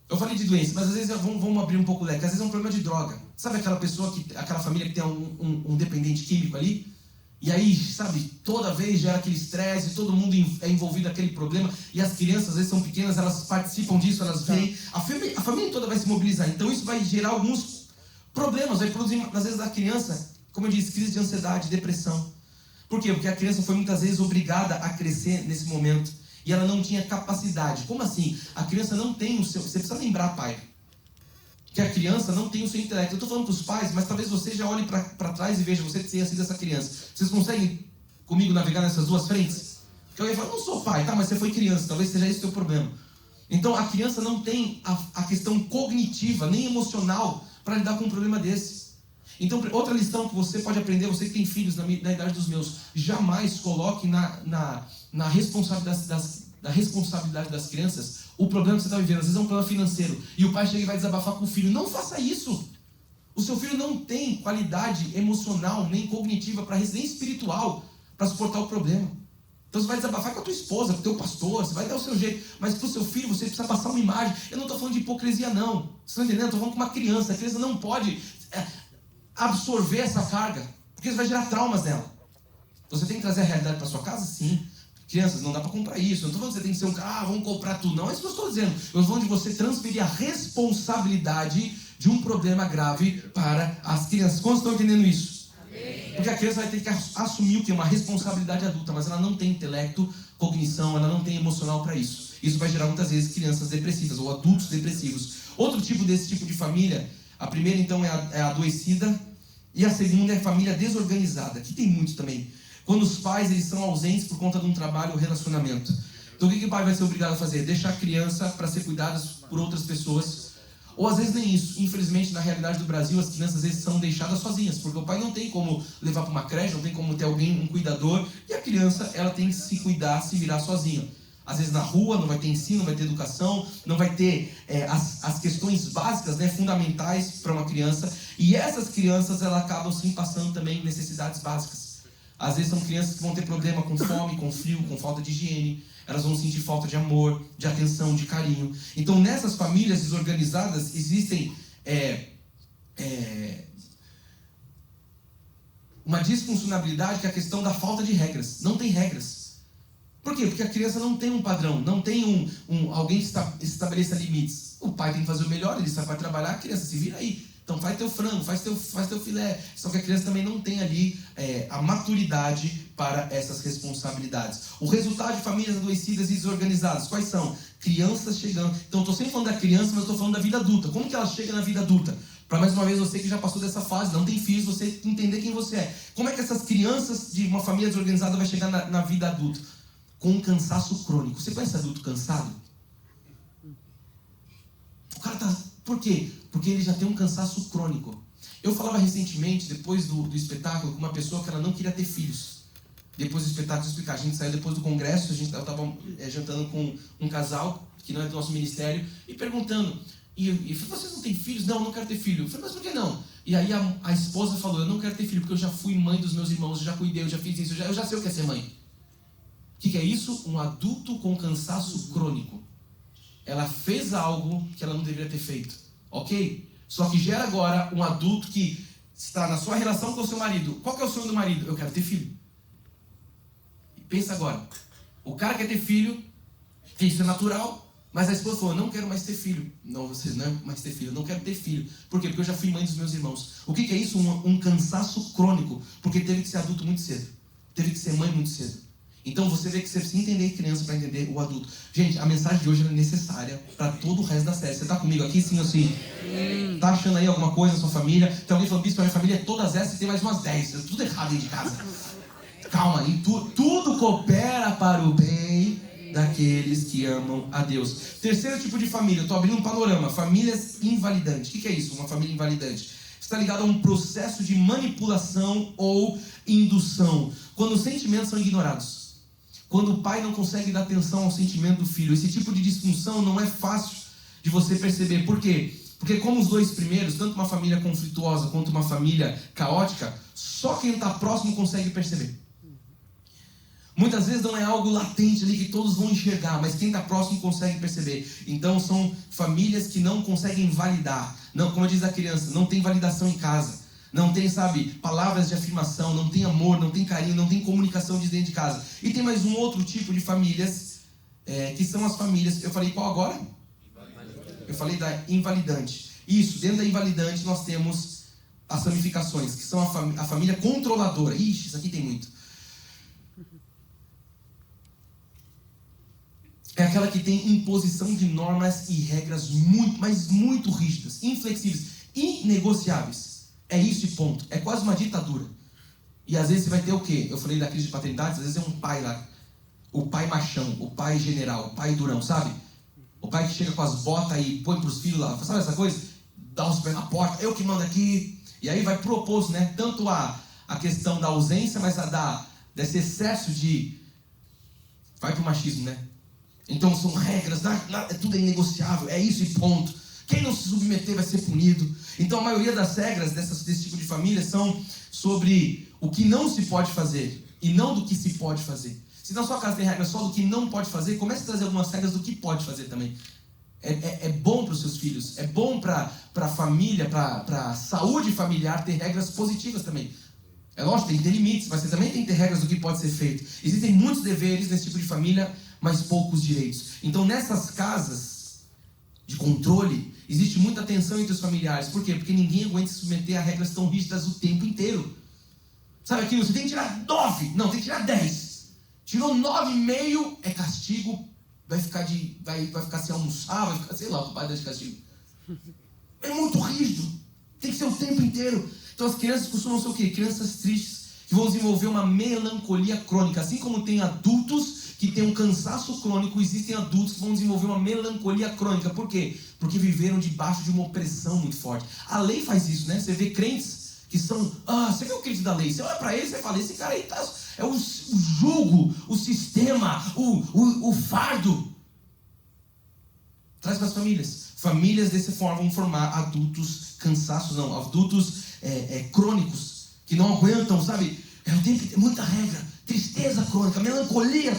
Eu falei de doença, mas às vezes vamos abrir um pouco o leque. Às vezes é um problema de droga. Sabe aquela pessoa, aquela família que tem um dependente químico ali? E aí, sabe, toda vez gera aquele estresse, todo mundo é envolvido naquele problema, e as crianças, às vezes, são pequenas, elas participam disso, elas veem, a família toda vai se mobilizar. Então isso vai gerar alguns problemas, vai produzir, às vezes, a criança, como eu disse, crise de ansiedade, depressão. Por quê? Porque a criança foi muitas vezes obrigada a crescer nesse momento, e ela não tinha capacidade. Como assim? A criança não tem o seu... Você precisa lembrar, pai, que a criança não tem o seu intelecto. Eu estou falando para os pais, mas talvez você já olhe para trás e veja você tenha sido essa criança. Vocês conseguem comigo navegar nessas duas frentes? Porque eu ia falar, não sou pai, tá, mas você foi criança, talvez seja esse o teu problema. Então a criança não tem a questão cognitiva, nem emocional, para lidar com um problema desse. Então outra lição que você pode aprender, você que tem filhos na idade dos meus, jamais coloque na responsabilidade das crianças o problema que você está vivendo. Às vezes é um problema financeiro e o pai chega e vai desabafar com o filho. Não faça isso. O seu filho não tem qualidade emocional nem cognitiva, nem espiritual, para suportar o problema. Então você vai desabafar com a tua esposa, com o teu pastor, você vai dar o seu jeito, mas para o seu filho você precisa passar uma imagem. Eu não estou falando de hipocrisia, não. Vocês estão entendendo? Eu estou falando com uma criança. A criança não pode absorver essa carga, porque isso vai gerar traumas nela. Você tem que trazer a realidade para sua casa? Sim. Crianças, não dá para comprar isso. Eu não estou falando que você tem que ser um cara, vamos comprar tudo. Não é isso que eu estou dizendo. Eu estou falando de você transferir a responsabilidade de um problema grave para as crianças. Quantos estão entendendo isso? Amém. Porque a criança vai ter que assumir o que? Uma responsabilidade adulta, mas ela não tem intelecto, cognição, ela não tem emocional para isso. Isso vai gerar muitas vezes crianças depressivas ou adultos depressivos. Outro tipo desse tipo de família, a primeira então é a adoecida e a segunda é a família desorganizada, que tem muito também. Quando os pais eles são ausentes por conta de um trabalho ou relacionamento. Então o que o pai vai ser obrigado a fazer? Deixar a criança para ser cuidada por outras pessoas. Ou às vezes nem isso. Infelizmente, na realidade do Brasil, as crianças às vezes são deixadas sozinhas, porque o pai não tem como levar para uma creche, não tem como ter alguém, um cuidador, e a criança ela tem que se cuidar, se virar sozinha. Às vezes na rua não vai ter ensino, não vai ter educação, não vai ter as questões básicas, né, fundamentais para uma criança. E essas crianças elas acabam sim passando também necessidades básicas. Às vezes são crianças que vão ter problema com fome, com frio, com falta de higiene. Elas vão sentir falta de amor, de atenção, de carinho. Então, nessas famílias desorganizadas, existem uma disfuncionalidade que é a questão da falta de regras. Não tem regras. Por quê? Porque a criança não tem um padrão, não tem alguém que estabeleça limites. O pai tem que fazer o melhor, ele sai para trabalhar, a criança se vira aí. Então faz teu frango, faz teu filé. Só que a criança também não tem ali a maturidade para essas responsabilidades. O resultado de famílias adoecidas e desorganizadas, quais são? Crianças chegando. Então estou sempre falando da criança, mas estou falando da vida adulta. Como que ela chega na vida adulta? Para mais uma vez você que já passou dessa fase, não tem filhos, você entender quem você é. Como é que essas crianças de uma família desorganizada vai chegar na vida adulta? Com um cansaço crônico. Você conhece adulto cansado? O cara tá... Por quê? Porque ele já tem um cansaço crônico. Eu falava recentemente, depois do espetáculo, com uma pessoa que ela não queria ter filhos. Depois do espetáculo, explicar. A gente saiu depois do congresso, eu estava jantando com um casal, que não é do nosso ministério, e perguntando. E falei, vocês não têm filhos? Não, eu não quero ter filho. Eu falei, mas por que não? E aí a esposa falou, eu não quero ter filho, porque eu já fui mãe dos meus irmãos, eu já cuidei, eu já fiz isso, eu já sei o que é ser mãe. O que é isso? Um adulto com cansaço crônico. Ela fez algo que ela não deveria ter feito. Ok? Só que gera agora um adulto que está na sua relação com o seu marido. Qual que é o sonho do marido? Eu quero ter filho. E pensa agora. O cara quer ter filho, que isso é natural, mas a esposa falou, eu não quero mais ter filho. Não, você não é mais ter filho, eu não quero ter filho. Por quê? Porque eu já fui mãe dos meus irmãos. O que é isso? Um cansaço crônico. Porque teve que ser adulto muito cedo. Teve que ser mãe muito cedo. Então você vê que você precisa entender criança para entender o adulto. Gente, a mensagem de hoje é necessária para todo o resto da série. Você está comigo aqui, sim ou sim? Tá achando aí alguma coisa na sua família? Tem alguém falando, bispo, a minha família é todas essas e tem mais umas 10. Tudo errado aí de casa. Calma aí, tudo coopera para o bem daqueles que amam a Deus. Terceiro tipo de família, eu estou abrindo um panorama. Famílias invalidantes. O que é isso? Uma família invalidante. está ligado a um processo de manipulação ou indução. Quando os sentimentos são ignorados. Quando o pai não consegue dar atenção ao sentimento do filho. Esse tipo de disfunção não é fácil de você perceber. Por quê? Porque como os dois primeiros, tanto uma família conflituosa quanto uma família caótica, só quem está próximo consegue perceber. Muitas vezes não é algo latente ali que todos vão enxergar, mas quem está próximo consegue perceber. Então são famílias que não conseguem validar. Não, como diz a criança, não tem validação em casa. Não tem, palavras de afirmação, não tem amor, não tem carinho, não tem comunicação de dentro de casa. E tem mais um outro tipo de famílias, que são as famílias, eu falei qual agora? Eu falei da invalidante. Isso, dentro da invalidante nós temos as ramificações, que são a família controladora. Ixi, isso aqui tem muito. É aquela que tem imposição de normas e regras muito, mas muito rígidas, inflexíveis, inegociáveis. É isso e ponto. É quase uma ditadura. E às vezes você vai ter o quê? Eu falei da crise de paternidade, às vezes é um pai lá. O pai machão, o pai general, o pai durão, sabe? O pai que chega com as botas e põe pros filhos lá. Sabe essa coisa? Dá os pés na porta, eu que mando aqui. E aí vai pro oposto, né? Tanto a questão da ausência, mas desse excesso de... Vai pro machismo, né? Então são regras, tudo é inegociável, é isso e ponto. Quem não se submeter vai ser punido. Então a maioria das regras desse tipo de família são sobre o que não se pode fazer e não do que se pode fazer. Se na sua casa tem regras só do que não pode fazer, comece a trazer algumas regras do que pode fazer também. É bom para os seus filhos, é bom para a família, para a saúde familiar ter regras positivas também. É lógico, tem que ter limites, mas você também tem que ter regras do que pode ser feito. Existem muitos deveres nesse tipo de família, mas poucos direitos. Então nessas casas de controle, existe muita tensão entre os familiares. Por quê? Porque ninguém aguenta se submeter a regras tão rígidas o tempo inteiro. Sabe aquilo? Você tem que tirar 9. Não, tem que tirar 10. Tirou 9,5, é castigo. Vai ficar sem almoçar, vai ficar, sei lá, o pai dá de castigo. É muito rígido. Tem que ser o tempo inteiro. Então as crianças costumam ser o quê? Crianças tristes, que vão desenvolver uma melancolia crônica. Assim como tem adultos que têm um cansaço crônico, existem adultos que vão desenvolver uma melancolia crônica. Por quê? Porque viveram debaixo de uma opressão muito forte. A lei faz isso, né? Você vê crentes que são... você vê o crente da lei. Você olha para ele e fala, esse cara aí é o jugo, o sistema, o fardo. Traz para as famílias. Famílias dessa forma vão formar adultos adultos crônicos, que não aguentam, sabe? Muita regra, tristeza crônica, melancolia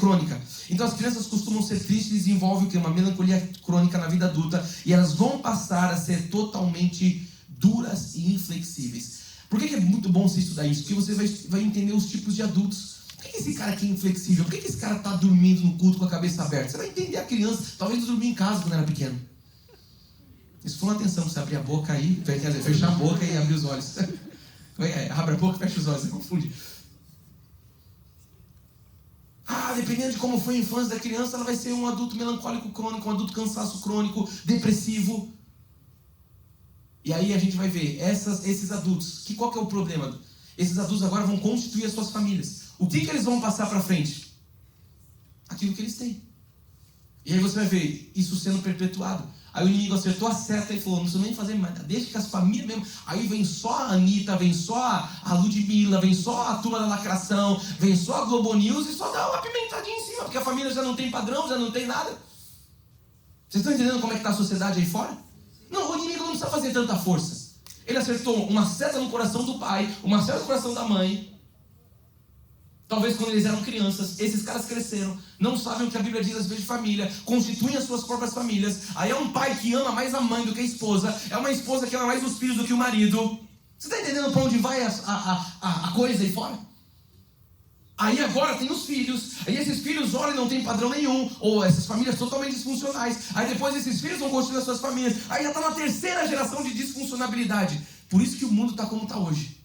crônica. Então as crianças costumam ser tristes e desenvolvem o quê? Uma melancolia crônica na vida adulta, e elas vão passar a ser totalmente duras e inflexíveis. Por que é muito bom você estudar isso? Porque você vai entender os tipos de adultos. Por que esse cara aqui é inflexível? Por que esse cara está dormindo no culto com a cabeça aberta? Você vai entender a criança. Talvez dormir em casa quando era pequeno. Isso foi uma atenção, você abrir a boca aí, quer dizer, fechar a boca e abrir os olhos. Abre a boca e fecha os olhos, você confunde. Dependendo de como foi a infância da criança, ela vai ser um adulto melancólico crônico, um adulto cansaço crônico, depressivo. E aí a gente vai ver esses adultos, qual que é o problema? Esses adultos agora vão constituir as suas famílias. O que eles vão passar para frente? Aquilo que eles têm. E aí você vai ver isso sendo perpetuado. Aí o inimigo acertou a seta e falou, não precisa nem fazer mais, deixa que as famílias mesmo. Aí vem só a Anitta, vem só a Ludmilla, vem só a turma da lacração, vem só a Globo News e só dá uma pimentadinha em cima, porque a família já não tem padrão, já não tem nada. Vocês estão entendendo como é que está a sociedade aí fora? Não, o inimigo não precisa fazer tanta força. Ele acertou uma seta no coração do pai, uma seta no coração da mãe. Talvez quando eles eram crianças, esses caras cresceram, não sabem o que a Bíblia diz a respeito de família, constituem as suas próprias famílias. Aí é um pai que ama mais a mãe do que a esposa, é uma esposa que ama mais os filhos do que o marido. Você está entendendo para onde vai a coisa aí fora? Aí agora tem os filhos, aí esses filhos olham e não tem padrão nenhum, ou essas famílias totalmente disfuncionais. Aí depois esses filhos vão construir as suas famílias, aí já está na terceira geração de disfuncionabilidade. Por isso que o mundo está como está hoje.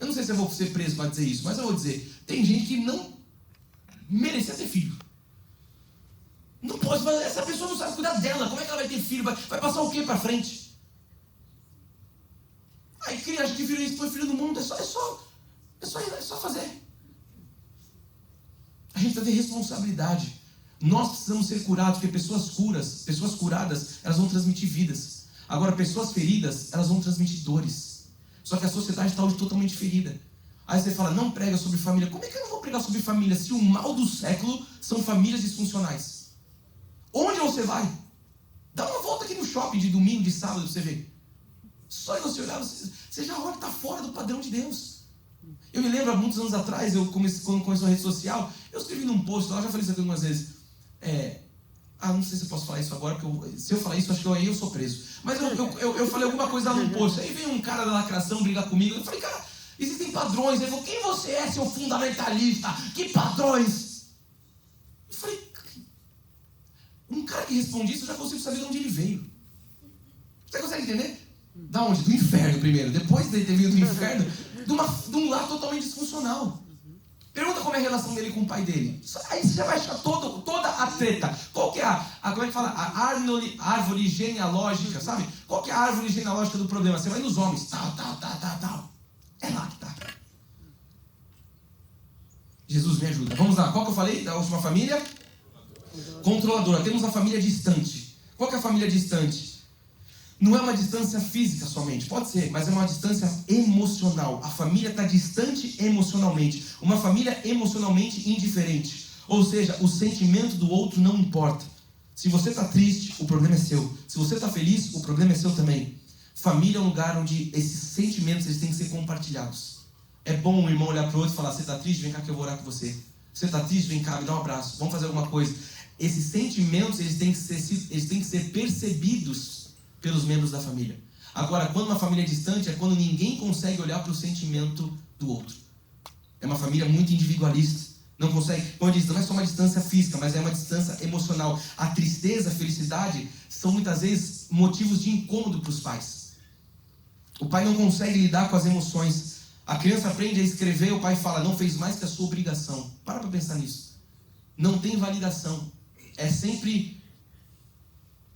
Eu não sei se eu vou ser preso para dizer isso, mas eu vou dizer, tem gente que não merecia ter filho. Não pode, essa pessoa não sabe cuidar dela, como é que ela vai ter filho? Vai passar o que para frente? Aí criança que vira isso, foi filho do mundo, é só fazer. A gente precisa ter responsabilidade. Nós precisamos ser curados, porque pessoas curadas, elas vão transmitir vidas. Agora, pessoas feridas, elas vão transmitir dores. Só que a sociedade está hoje totalmente ferida. Aí você fala, não prega sobre família. Como é que eu não vou pregar sobre família se o mal do século são famílias disfuncionais? Onde você vai? Dá uma volta aqui no shopping de domingo, de sábado, pra você ver. Só de você olhar, você já olha que está fora do padrão de Deus. Eu me lembro, há muitos anos atrás, quando começou a rede social, eu escrevi num post lá, já falei isso aqui algumas vezes. Não sei se eu posso falar isso agora, porque se eu falar isso, acho que eu sou preso. Mas eu falei alguma coisa lá num post. Aí veio um cara da lacração brigar comigo. Eu falei, cara, existem padrões. Ele falou, quem você é, seu fundamentalista? Que padrões? Eu falei, um cara que responde isso, eu já consigo saber de onde ele veio. Você consegue entender? Da onde? Do inferno primeiro. Depois de ter vindo do inferno, de um lar totalmente disfuncional. Pergunta como é a relação dele com o pai dele. Aí você já vai achar toda a treta. Qual que é como é que fala? A árvore genealógica, sabe? Qual que é a árvore genealógica do problema? Você vai nos homens. Tal. É lá que tá. Jesus me ajuda. Vamos lá. Qual que eu falei da última família? Controladora. Temos a família distante. Qual que é a família distante? Não é uma distância física somente, pode ser, mas é uma distância emocional. A família está distante emocionalmente. Uma família emocionalmente indiferente. Ou seja, o sentimento do outro não importa. Se você está triste, o problema é seu. Se você está feliz, o problema é seu também. Família é um lugar onde esses sentimentos eles têm que ser compartilhados. É bom o irmão olhar para o outro e falar, você está triste? Vem cá que eu vou orar com você. Você está triste? Vem cá, me dá um abraço. Vamos fazer alguma coisa. Esses sentimentos eles têm que ser percebidos pelos membros da família. Agora, quando uma família é distante, é quando ninguém consegue olhar para o sentimento do outro. É uma família muito individualista. Não consegue, como eu disse, não é só uma distância física, mas é uma distância emocional. A tristeza, a felicidade, são muitas vezes motivos de incômodo para os pais. O pai não consegue lidar com as emoções. A criança aprende a escrever, o pai fala, não fez mais que a sua obrigação. Para pensar nisso. Não tem validação. É sempre...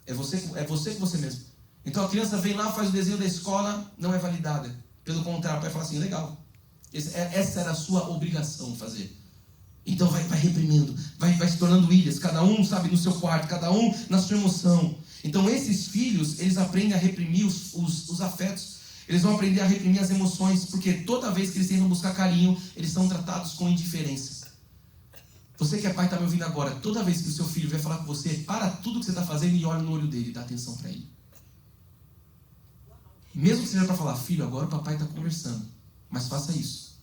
É você com você mesmo. Então a criança vem lá, faz o desenho da escola, não é validada. Pelo contrário, o pai fala assim, legal. Essa era a sua obrigação fazer. Então vai reprimindo, vai se tornando ilhas. Cada um, sabe, no seu quarto, cada um na sua emoção. Então esses filhos, eles aprendem a reprimir os afetos. Eles vão aprender a reprimir as emoções, porque toda vez que eles tentam buscar carinho, eles são tratados com indiferença. Você que é pai está me ouvindo agora, toda vez que o seu filho vier falar com você, para tudo que você está fazendo e olha no olho dele, dá atenção para ele. Mesmo que seja para falar, filho, agora o papai está conversando, mas faça isso.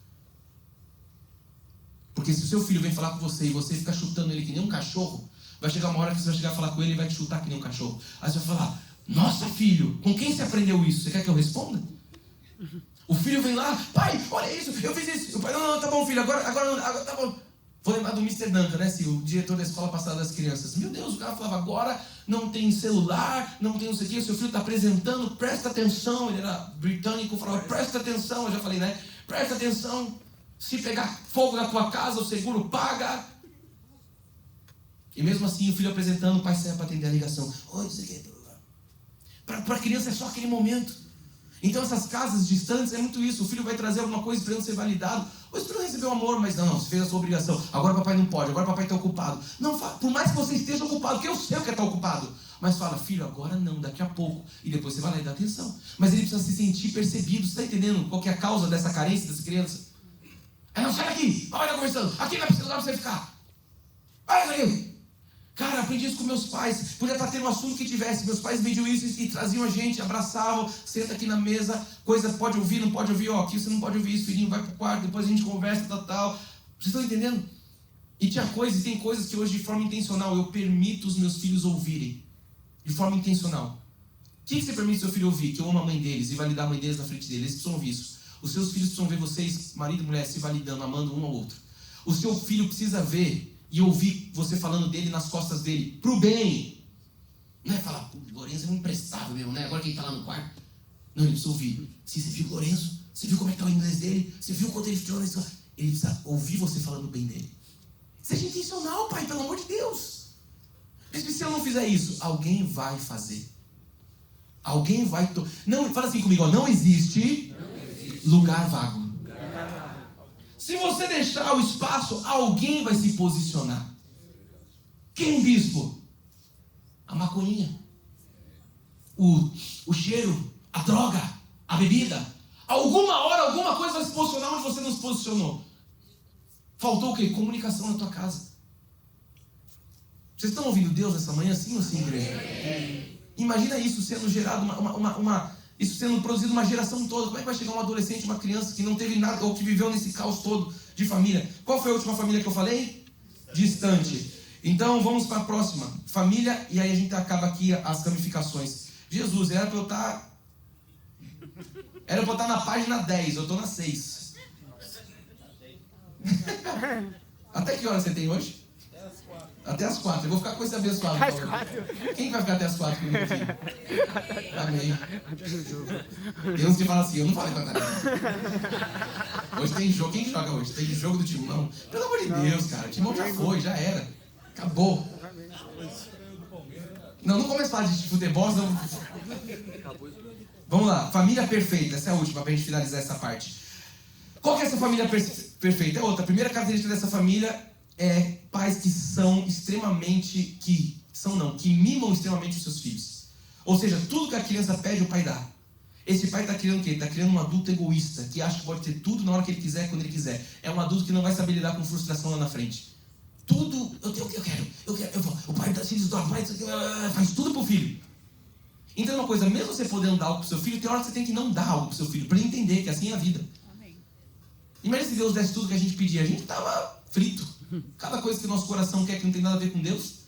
Porque se o seu filho vem falar com você e você fica chutando ele que nem um cachorro, vai chegar uma hora que você vai chegar a falar com ele e vai te chutar que nem um cachorro. Aí você vai falar, nossa filho, com quem você aprendeu isso? Você quer que eu responda? O filho vem lá, pai, olha isso, eu fiz isso. O pai, não, tá bom filho, agora tá bom. Vou lembrar do Mr. Duncan, né, o diretor da escola passada das crianças. Meu Deus, o cara falava, agora não tem celular, não tem não sei o que, o seu filho está apresentando, presta atenção. Ele era britânico, falava, presta atenção. Eu já falei, né, presta atenção. Se pegar fogo na tua casa, o seguro paga. E mesmo assim, o filho apresentando, o pai sai para atender a ligação. Oi, não sei o que. Para a criança é só aquele momento. Então essas casas distantes é muito isso. O filho vai trazer alguma coisa esperando ser validado. Ou esperando receber o amor, mas não, você fez a sua obrigação. Agora o papai não pode, agora o papai está ocupado. Não, por mais que você esteja ocupado, que eu sei o que é estar ocupado. Mas fala, filho, agora não, daqui a pouco. E depois você vai lá e dá atenção. Mas ele precisa se sentir percebido. Você está entendendo qual que é a causa dessa carência dessa criança? Não, sai daqui, papai está conversando. Aqui não é lugar para você ficar. Vai daqui. Cara, aprendi isso com meus pais. Podia estar tendo um assunto que tivesse. Meus pais mediam isso e traziam a gente, abraçavam. Senta aqui na mesa, coisa pode ouvir, não pode ouvir. Ó, aqui você não pode ouvir isso, filhinho, vai pro quarto, depois a gente conversa, tal. Vocês estão entendendo? E tem coisas que hoje de forma intencional eu permito os meus filhos ouvirem. De forma intencional. O que você permite seu filho ouvir? Que eu amo a mãe deles e validar a mãe deles na frente deles. Eles precisam ouvir isso. Os seus filhos precisam ver vocês, marido e mulher, se validando, amando um ao outro. O seu filho precisa ver e ouvir você falando dele nas costas dele, pro bem. Não é falar, o Lourenço é um imprestável mesmo, né? Agora que ele está lá no quarto. Não, ele precisa ouvir. Se você viu o Lourenço, você viu como é que está o inglês dele, você viu quanto ele ficou na escola. Ele precisa ouvir você falando bem dele. Seja intencional, pai, pelo amor de Deus. Mas se eu não fizer isso, alguém vai fazer. Alguém vai... Não, fala assim comigo, ó, não existe lugar vago. Se você deixar o espaço, alguém vai se posicionar. Quem, bispo? A maconhinha. o cheiro, a droga, a bebida. Alguma hora, alguma coisa vai se posicionar onde você não se posicionou. Faltou o quê? Comunicação na tua casa. Vocês estão ouvindo Deus essa manhã, sim ou sim, igreja? Imagina isso sendo gerado, isso sendo produzido uma geração toda. Como é que vai chegar um adolescente, uma criança que não teve nada, ou que viveu nesse caos todo de família? Qual foi a última família que eu falei? Distante. Então vamos para a próxima. Família, e aí a gente acaba aqui as ramificações. Jesus, era para eu estar na página 10, eu estou na 6. Até que hora você tem hoje? Até as 4. Eu vou ficar com esse abençoado. Até as 4. Quem vai ficar até as 4 comigo aqui? Amém. Deus te fala assim, eu não falei pra nada. Hoje tem jogo. Quem joga hoje? Tem jogo do Timão. Pelo amor de Deus, cara. O Timão já foi, já era. Acabou. Não começa a falar de futebol, senão... Vamos lá. Família perfeita. Essa é a última, pra gente finalizar essa parte. Qual que é essa família perfeita? É outra. A primeira característica dessa família é pais que são extremamente... que mimam extremamente os seus filhos. Ou seja, tudo que a criança pede, o pai dá. Esse pai está criando o quê? Está criando um adulto egoísta, que acha que pode ter tudo na hora que ele quiser, quando ele quiser. É um adulto que não vai saber lidar com frustração lá na frente. Tudo, eu quero. O pai se desdobra, faz tudo pro filho. Então é uma coisa, mesmo você podendo dar algo pro seu filho, tem hora que você tem que não dar algo pro seu filho, para ele entender que assim é a vida. Amém. Imagina se Deus desse tudo que a gente pedia, a gente estava frito. Cada coisa que o nosso coração quer que não tem nada a ver com Deus.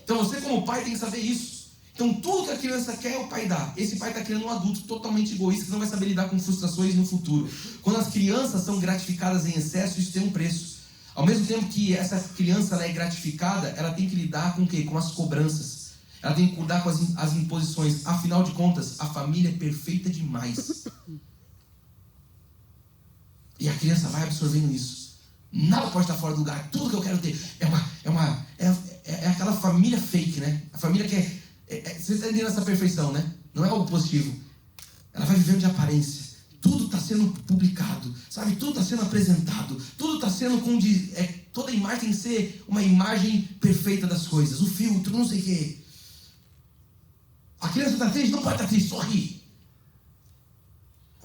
Então você como pai tem que saber isso. Então tudo que a criança quer, o pai dá. Esse pai está criando um adulto totalmente egoísta que não vai saber lidar com frustrações no futuro. Quando as crianças são gratificadas em excesso, isso tem um preço. Ao mesmo tempo que essa criança ela é gratificada, ela tem que lidar com o quê? Com as cobranças. Ela tem que lidar com as imposições. Afinal de contas, a família é perfeita demais. E a criança vai absorvendo isso. Nada pode estar fora do lugar. Tudo que eu quero ter é aquela família fake, né? A família que vocês estão entendendo essa perfeição, né? Não é algo positivo. Ela vai vivendo de aparência. Tudo está sendo publicado, sabe? Tudo está sendo apresentado. Tudo está sendo toda imagem tem que ser uma imagem perfeita das coisas. O filtro, não sei o quê. A criança está triste, não pode estar triste, sorri.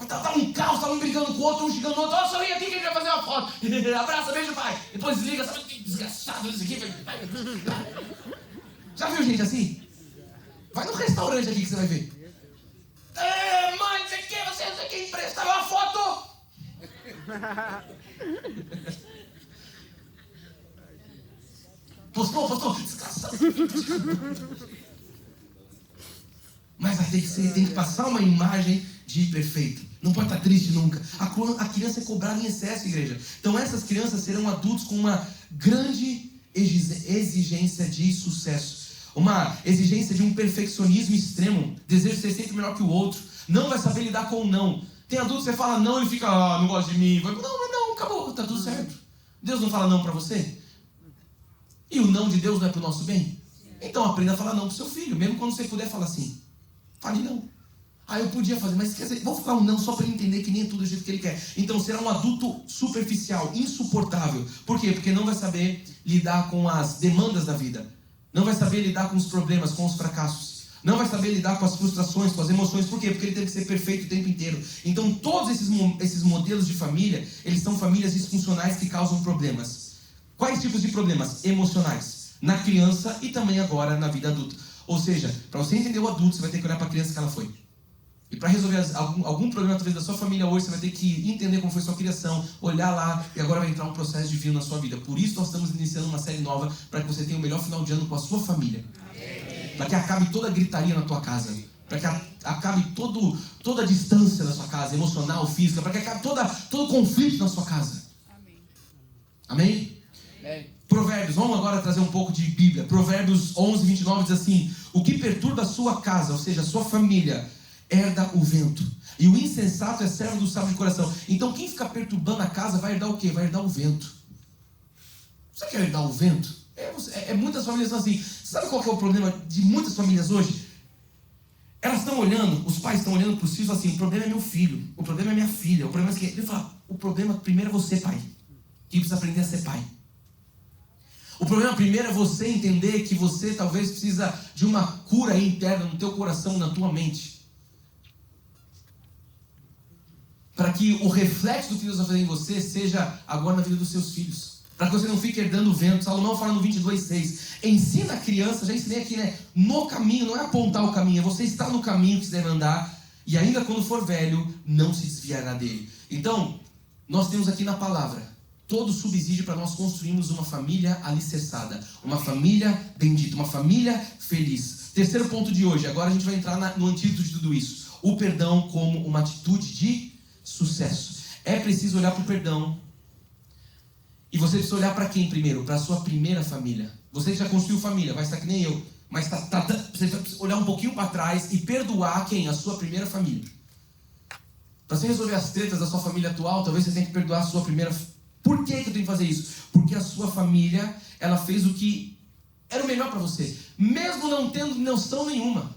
Tá um caos, tá um brigando com o outro, um xingando o outro. Ó, sorri aqui que a gente vai fazer uma foto. Abraça, beijo, pai. Depois desliga, sabe que desgraçado isso aqui. Já viu gente assim? Vai no restaurante aqui que você vai ver. Mãe, você quer emprestar uma foto? Postou, desgraçado. Mas tem que passar uma imagem de perfeito. Não pode estar triste nunca. A criança é cobrada em excesso, igreja. Então essas crianças serão adultos com uma grande exigência de sucesso. Uma exigência de um perfeccionismo extremo. Desejo ser sempre melhor que o outro. Não vai saber lidar com o não. Tem adulto que você fala não e fica, não gosta de mim. Não, acabou, tá tudo certo. Deus não fala não para você? E o não de Deus não é para o nosso bem? Então aprenda a falar não pro seu filho. Mesmo quando você puder falar assim. Fale não. Eu podia fazer, mas quer dizer, vou falar um não só para ele entender que nem é tudo do jeito que ele quer. Então será um adulto superficial, insuportável. Por quê? Porque não vai saber lidar com as demandas da vida. Não vai saber lidar com os problemas, com os fracassos. Não vai saber lidar com as frustrações, com as emoções. Por quê? Porque ele tem que ser perfeito o tempo inteiro. Então todos esses modelos de família, eles são famílias disfuncionais que causam problemas. Quais tipos de problemas? Emocionais. Na criança e também agora na vida adulta. Ou seja, para você entender o adulto, você vai ter que olhar para a criança que ela foi. E para resolver algum problema talvez da sua família hoje, você vai ter que entender como foi sua criação, olhar lá, e agora vai entrar um processo divino na sua vida. Por isso nós estamos iniciando uma série nova, para que você tenha o melhor final de ano com a sua família. Para que acabe toda a gritaria na tua casa. Para que acabe toda a distância na sua casa, emocional, física. Para que acabe todo conflito na sua casa. Amém? Amém? Provérbios, vamos agora trazer um pouco de Bíblia. Provérbios 11, 29 diz assim: o que perturba a sua casa, ou seja, a sua família, herda o vento. E o insensato é servo do sábio de coração. Então quem fica perturbando a casa vai herdar o quê? Vai herdar o vento. Você quer herdar o vento? Muitas famílias são assim. Sabe qual que é o problema de muitas famílias hoje? Elas estão olhando, os pais estão olhando para os filhos assim: o problema é meu filho, o problema é minha filha, o problema é que... Ele fala: o problema primeiro é você, pai, que precisa aprender a ser pai. O problema primeiro é você entender que você talvez precisa de uma cura interna no teu coração, na tua mente. Para que o reflexo do que Deus vai fazer em você seja agora na vida dos seus filhos. Para que você não fique herdando o vento. Salomão fala no 22:6. Ensina a criança, já ensinei aqui, né? No caminho, não é apontar o caminho, é você estar no caminho que você deve andar. E ainda quando for velho, não se desviará dele. Então, nós temos aqui na palavra todo subsídio para nós construirmos uma família alicerçada. Uma família bendita, uma família feliz. Terceiro ponto de hoje, agora a gente vai entrar no antídoto de tudo isso. O perdão como uma atitude de sucesso. É preciso olhar para o perdão. E você precisa olhar para quem primeiro? Para a sua primeira família. Você que já construiu família, vai estar que nem eu. Mas você precisa olhar um pouquinho para trás e perdoar quem? A sua primeira família. Para você resolver as tretas da sua família atual, talvez você tenha que perdoar a sua primeira. Por que eu tenho que fazer isso? Porque a sua família, ela fez o que era o melhor para você. Mesmo não tendo noção nenhuma.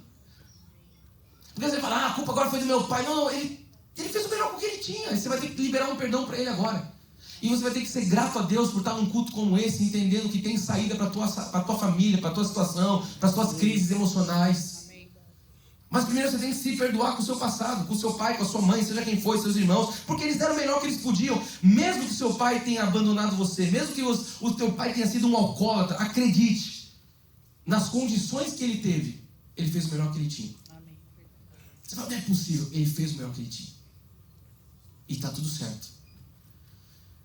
Porque você fala, a culpa agora foi do meu pai. Não, ele fez o melhor com o que ele tinha. E você vai ter que liberar um perdão para ele agora. E você vai ter que ser grato a Deus por estar num culto como esse, entendendo que tem saída para a tua família, para a tua situação, para as tuas crises emocionais. Mas primeiro você tem que se perdoar com o seu passado, com o seu pai, com a sua mãe, seja quem for, seus irmãos, porque eles deram o melhor que eles podiam. Mesmo que seu pai tenha abandonado você, mesmo que o teu pai tenha sido um alcoólatra, acredite, nas condições que ele teve, ele fez o melhor que ele tinha. Você fala, não é possível, ele fez o melhor que ele tinha. E está tudo certo.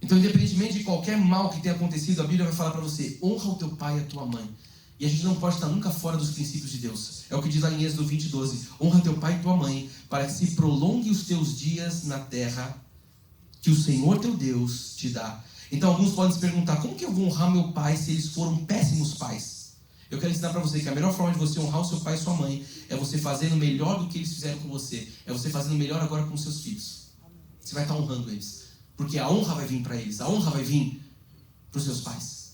Então, independentemente de qualquer mal que tenha acontecido, a Bíblia vai falar para você, honra o teu pai e a tua mãe. E a gente não pode estar nunca fora dos princípios de Deus. É o que diz lá em Êxodo 20:12. Honra teu pai e tua mãe, para que se prolongue os teus dias na terra que o Senhor teu Deus te dá. Então, alguns podem se perguntar, como que eu vou honrar meu pai se eles foram péssimos pais? Eu quero ensinar para você que a melhor forma de você honrar o seu pai e sua mãe é você fazendo melhor do que eles fizeram com você. É você fazendo melhor agora com os seus filhos. Você vai estar honrando eles. Porque a honra vai vir para eles, a honra vai vir para os seus pais.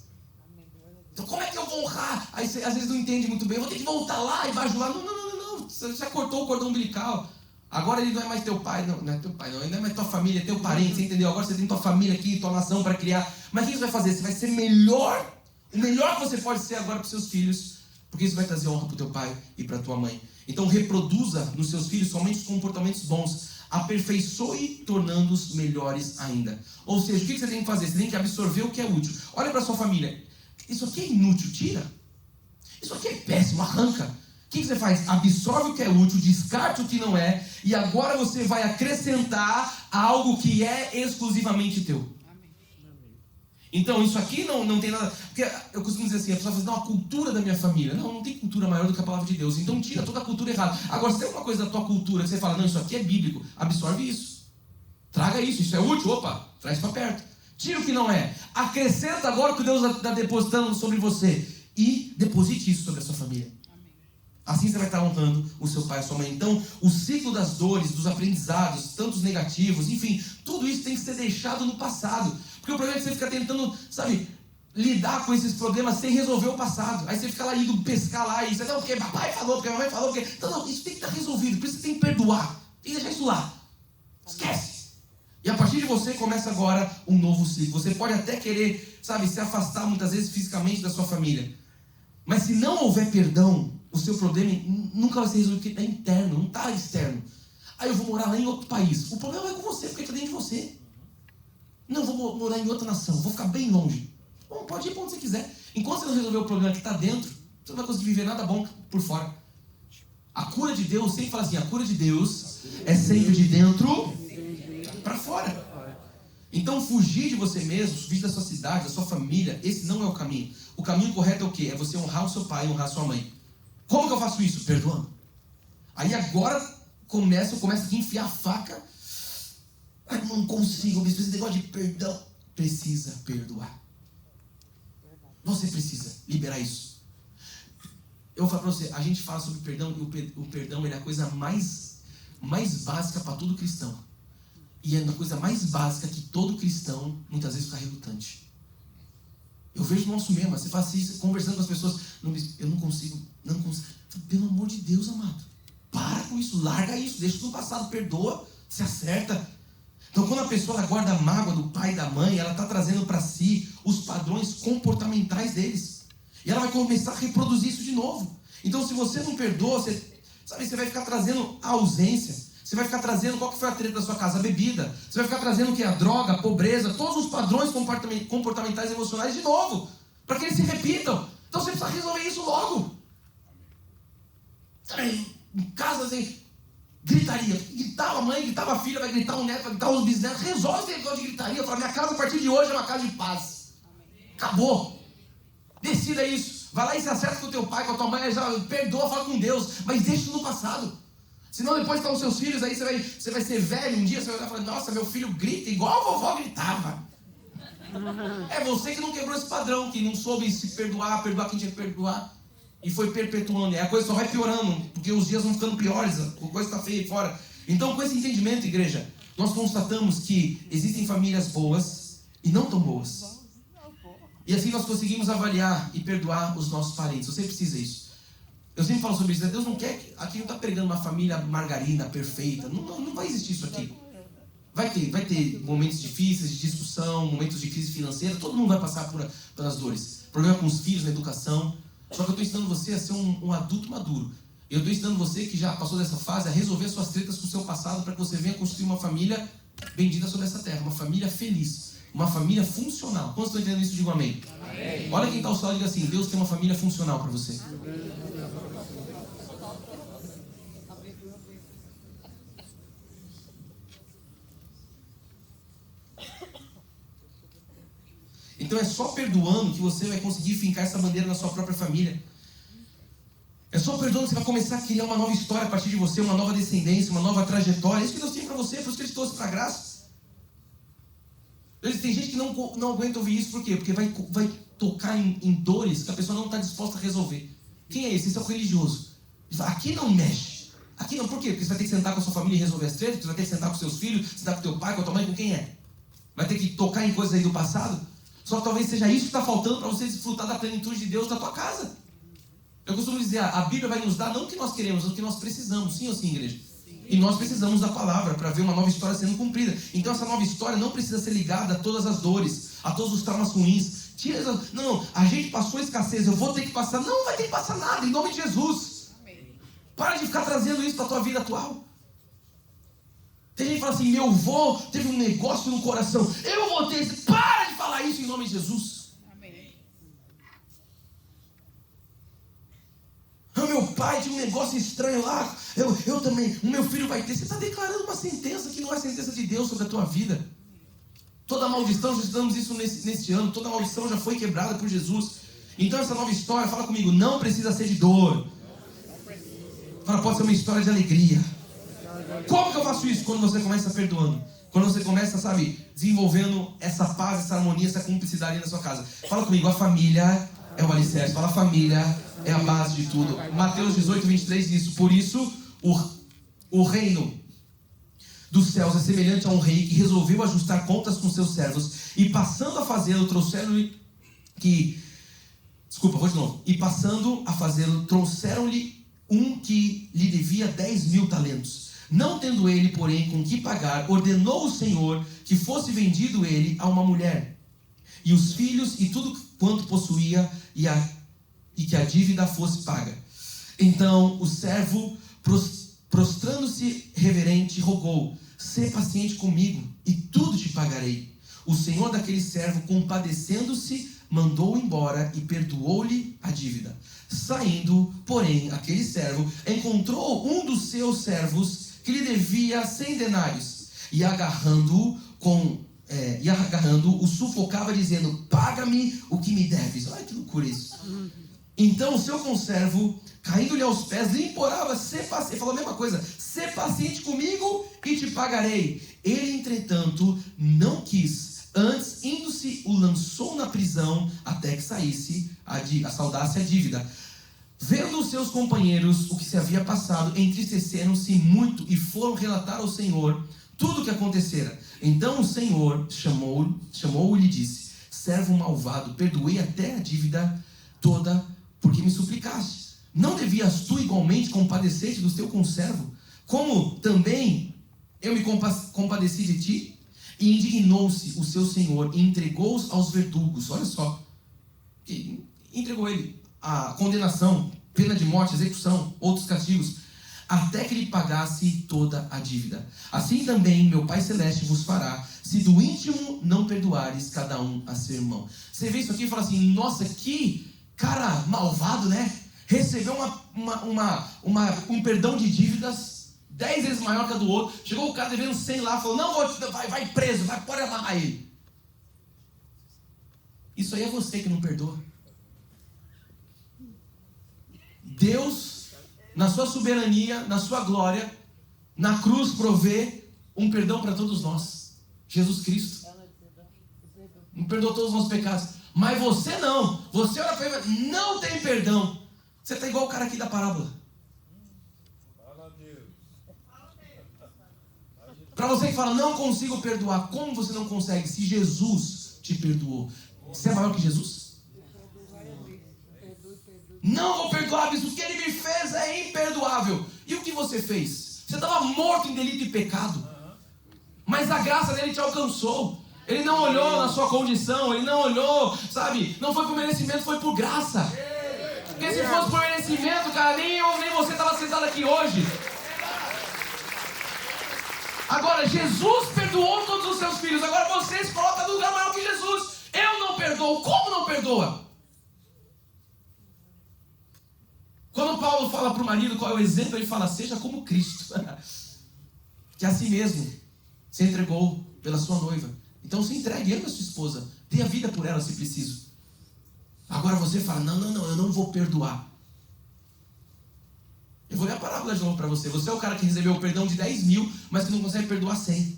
Então como é que eu vou honrar? Aí você às vezes não entende muito bem, eu vou ter que voltar lá e bajular. Não, você já cortou o cordão umbilical. Agora ele não é mais teu pai, não é teu pai, não, ele não é mais tua família, é teu parente, você entendeu? Agora você tem tua família aqui, tua nação para criar. Mas o que você vai fazer? Você vai ser melhor, o melhor que você pode ser agora para os seus filhos, porque isso vai trazer honra para o teu pai e para a tua mãe. Então reproduza nos seus filhos somente os comportamentos bons. Aperfeiçoe, tornando-os melhores ainda. Ou seja, o que você tem que fazer? Você tem que absorver o que é útil. Olha para a sua família. Isso aqui é inútil, tira. Isso aqui é péssimo, arranca. O que você faz? Absorve o que é útil, descarte o que não é, e agora você vai acrescentar algo que é exclusivamente teu. Então, isso aqui não tem nada... Porque eu costumo dizer assim, a pessoa fala, não, a cultura da minha família. Não tem cultura maior do que a palavra de Deus. Então, tira toda a cultura errada. Agora, se tem alguma coisa da tua cultura que você fala, não, isso aqui é bíblico, absorve isso. Traga isso é útil, opa, traz para perto. Tira o que não é. Acrescenta agora o que Deus está depositando sobre você. E deposite isso sobre a sua família. Assim você vai estar honrando o seu pai e a sua mãe. Então, o ciclo das dores, dos aprendizados, tantos negativos, enfim, tudo isso tem que ser deixado no passado. Porque o problema é que você fica tentando, lidar com esses problemas sem resolver o passado. Aí você fica lá indo pescar lá e você, não, porque papai falou, porque mamãe falou, porque... Não, isso tem que estar resolvido, por isso você tem que perdoar. Tem que deixar isso lá. Esquece. E a partir de você começa agora um novo ciclo. Você pode até querer, se afastar muitas vezes fisicamente da sua família. Mas se não houver perdão, o seu problema nunca vai ser resolvido, porque está interno, não está externo. Aí eu vou morar lá em outro país. O problema é com você, porque está dentro de você. Não, eu vou morar em outra nação, vou ficar bem longe. Bom, pode ir para onde você quiser. Enquanto você não resolver o problema que está dentro, você não vai conseguir viver nada bom por fora. A cura de Deus, sempre fala assim, a cura de Deus é sempre de dentro para fora. Então fugir de você mesmo, fugir da sua cidade, da sua família, esse não é o caminho. O caminho correto é o quê? É você honrar o seu pai e honrar a sua mãe. Como que eu faço isso? Perdoando. Aí agora eu começo aqui a enfiar a faca. Ai, não consigo, esse negócio de perdão. Precisa perdoar. Você precisa liberar isso. Eu vou falar para você, a gente fala sobre perdão, e o perdão é a coisa mais básica para todo cristão. E é uma coisa mais básica que todo cristão muitas vezes fica relutante. Eu vejo no nosso mesmo, você faz isso, conversando com as pessoas, eu não consigo. Pelo amor de Deus, amado. Para com isso, larga isso, deixa tudo no passado, perdoa, se acerta. Então, quando a pessoa ela guarda a mágoa do pai e da mãe, ela está trazendo para si os padrões comportamentais deles. E ela vai começar a reproduzir isso de novo. Então, se você não perdoa, você vai ficar trazendo a ausência. Você vai ficar trazendo qual que foi a treta da sua casa? A bebida. Você vai ficar trazendo o que? A droga, a pobreza, todos os padrões comportamentais emocionais de novo. Para que eles se repitam. Então, você precisa resolver isso logo. Em casa, assim, gritaria. Gritava a mãe, gritava a filha, vai gritar o neto, vai gritar os bisnetos. Resolve esse negócio de gritaria. Fala, minha casa a partir de hoje é uma casa de paz. Acabou. Decida isso. Vai lá e se acerta com o teu pai, com a tua mãe, já perdoa, fala com Deus. Mas deixa isso no passado. Senão depois estão os seus filhos, aí você vai ser velho um dia, você vai olhar e falar, nossa, meu filho grita igual a vovó gritava. É você que não quebrou esse padrão, que não soube se perdoar quem tinha que perdoar. E foi perpetuando. E a coisa só vai piorando, porque os dias vão ficando piores, a coisa está feia aí fora. Então, com esse entendimento, igreja, nós constatamos que existem famílias boas e não tão boas. E assim nós conseguimos avaliar e perdoar os nossos parentes. Você precisa disso. Eu sempre falo sobre isso. Deus não quer que... Aqui não está pregando uma família margarina, perfeita. Não vai existir isso aqui. Vai ter momentos difíceis, de discussão, momentos de crise financeira. Todo mundo vai passar pelas dores. Problema com os filhos, na educação. Só que eu estou ensinando você a ser um adulto maduro. Eu estou ensinando você que já passou dessa fase a resolver suas tretas com o seu passado para que você venha construir uma família bendita sobre essa terra. Uma família feliz. Uma família funcional. Quando estão entendendo isso, digam amém. Amém. Olha quem está ao seu lado e diga assim, Deus tem uma família funcional para você. Então é só perdoando que você vai conseguir fincar essa bandeira na sua própria família. É só perdoando que você vai começar a criar uma nova história a partir de você, uma nova descendência, uma nova trajetória. É isso que Deus tem para você, por isso que Ele te trouxe para a graça. Tem gente que não aguenta ouvir isso, por quê? Porque vai tocar em dores que a pessoa não está disposta a resolver. Quem é esse? Esse é o religioso. Ele fala, aqui não mexe. Aqui não, por quê? Porque você vai ter que sentar com a sua família e resolver as tretas, você vai ter que sentar com seus filhos, sentar com teu pai, com a tua mãe, com quem é? Vai ter que tocar em coisas aí do passado? Só que talvez seja isso que está faltando para você desfrutar da plenitude de Deus na tua casa. Eu costumo dizer, a Bíblia vai nos dar não o que nós queremos, mas o que nós precisamos. Sim ou sim, igreja? E nós precisamos da palavra para ver uma nova história sendo cumprida. Então essa nova história não precisa ser ligada a todas as dores, a todos os traumas ruins. Não, a gente passou escassez, eu vou ter que passar. Não vai ter que passar nada, em nome de Jesus. Para de ficar trazendo isso para a tua vida atual. Tem gente que fala assim, meu avô teve um negócio no coração. Eu vou ter esse... Para de falar isso em nome de Jesus. O meu pai tinha um negócio estranho lá. Eu também. O meu filho vai ter. Você está declarando uma sentença que não é sentença de Deus sobre a tua vida. Toda maldição, já estudamos isso neste ano. Toda maldição já foi quebrada por Jesus. Então essa nova história, fala comigo, não precisa ser de dor. Fala, pode ser uma história de alegria. Como que eu faço isso? Quando você começa perdoando. Quando você começa, desenvolvendo essa paz, essa harmonia, essa cumplicidade na sua casa. Fala comigo, a família é o alicerce. Fala, a família é a base de tudo. Mateus 18, 23 diz, por isso o reino dos céus é semelhante a um rei que resolveu ajustar contas com seus servos e passando a fazê-lo, trouxeram-lhe um que lhe devia 10.000 talentos. Não tendo ele, porém, com que pagar, ordenou o Senhor que fosse vendido ele a uma mulher, e os filhos e tudo quanto possuía, e que a dívida fosse paga. Então o servo, prostrando-se reverente, rogou, sê paciente comigo, e tudo te pagarei. O senhor daquele servo, compadecendo-se, mandou-o embora e perdoou-lhe a dívida. Saindo, porém, aquele servo encontrou um dos seus servos que lhe devia 100 denários, e agarrando-o, o sufocava, dizendo, paga-me o que me deves. Olha que loucura isso. Então o seu conservo, caindo-lhe aos pés, lhe implorava, falou a mesma coisa, sê paciente comigo e te pagarei. Ele, entretanto, não quis. Antes, indo-se, o lançou na prisão até que saudasse a dívida. Vendo os seus companheiros o que se havia passado, entristeceram-se muito e foram relatar ao Senhor tudo o que acontecera. Então o Senhor chamou-o e lhe disse, servo malvado, perdoei até a dívida toda, porque me suplicaste. Não devias tu igualmente compadecer-te do teu conservo, como também eu me compadeci de ti? E indignou-se o seu senhor e entregou-os aos verdugos. Olha só. E entregou ele a condenação, pena de morte, execução, outros castigos, até que lhe pagasse toda a dívida. Assim também meu Pai Celeste vos fará, se do íntimo não perdoares cada um a seu irmão. Você vê isso aqui e fala assim, nossa, que cara malvado, né? Recebeu um perdão de dívidas 10 vezes maior que a do outro. Chegou o cara devendo 100 lá, falou, não, vai preso, pode amarrar ele. Isso aí é você que não perdoa. Deus, na sua soberania, na sua glória, na cruz provê um perdão para todos nós. Jesus Cristo não perdoou todos os nossos pecados. Mas você não. Você olha para ele, não tem perdão. Você está igual o cara aqui da parábola. Para você que fala, não consigo perdoar. Como você não consegue? Se Jesus te perdoou. Você é maior que Jesus? Não vou perdoar, isso que ele me fez é imperdoável. E o que você fez? Você estava morto em delito e pecado. Mas a graça dele te alcançou. Ele não olhou na sua condição, ele não olhou, sabe? Não foi por merecimento, foi por graça. Porque se fosse por merecimento, cara, nem eu, nem você estava sentado aqui hoje. Agora, Jesus perdoou todos os seus filhos. Agora você se coloca no lugar maior que Jesus. Eu não perdoo. Como não perdoa? Quando Paulo fala para o marido qual é o exemplo, ele fala, seja como Cristo, que assim mesmo se entregou pela sua noiva. Então se entregue, ama a sua esposa, dê a vida por ela se preciso. Agora você fala, não, eu não vou perdoar. Eu vou ler a parábola de novo para você. Você é o cara que recebeu o perdão de 10 mil, mas que não consegue perdoar 100.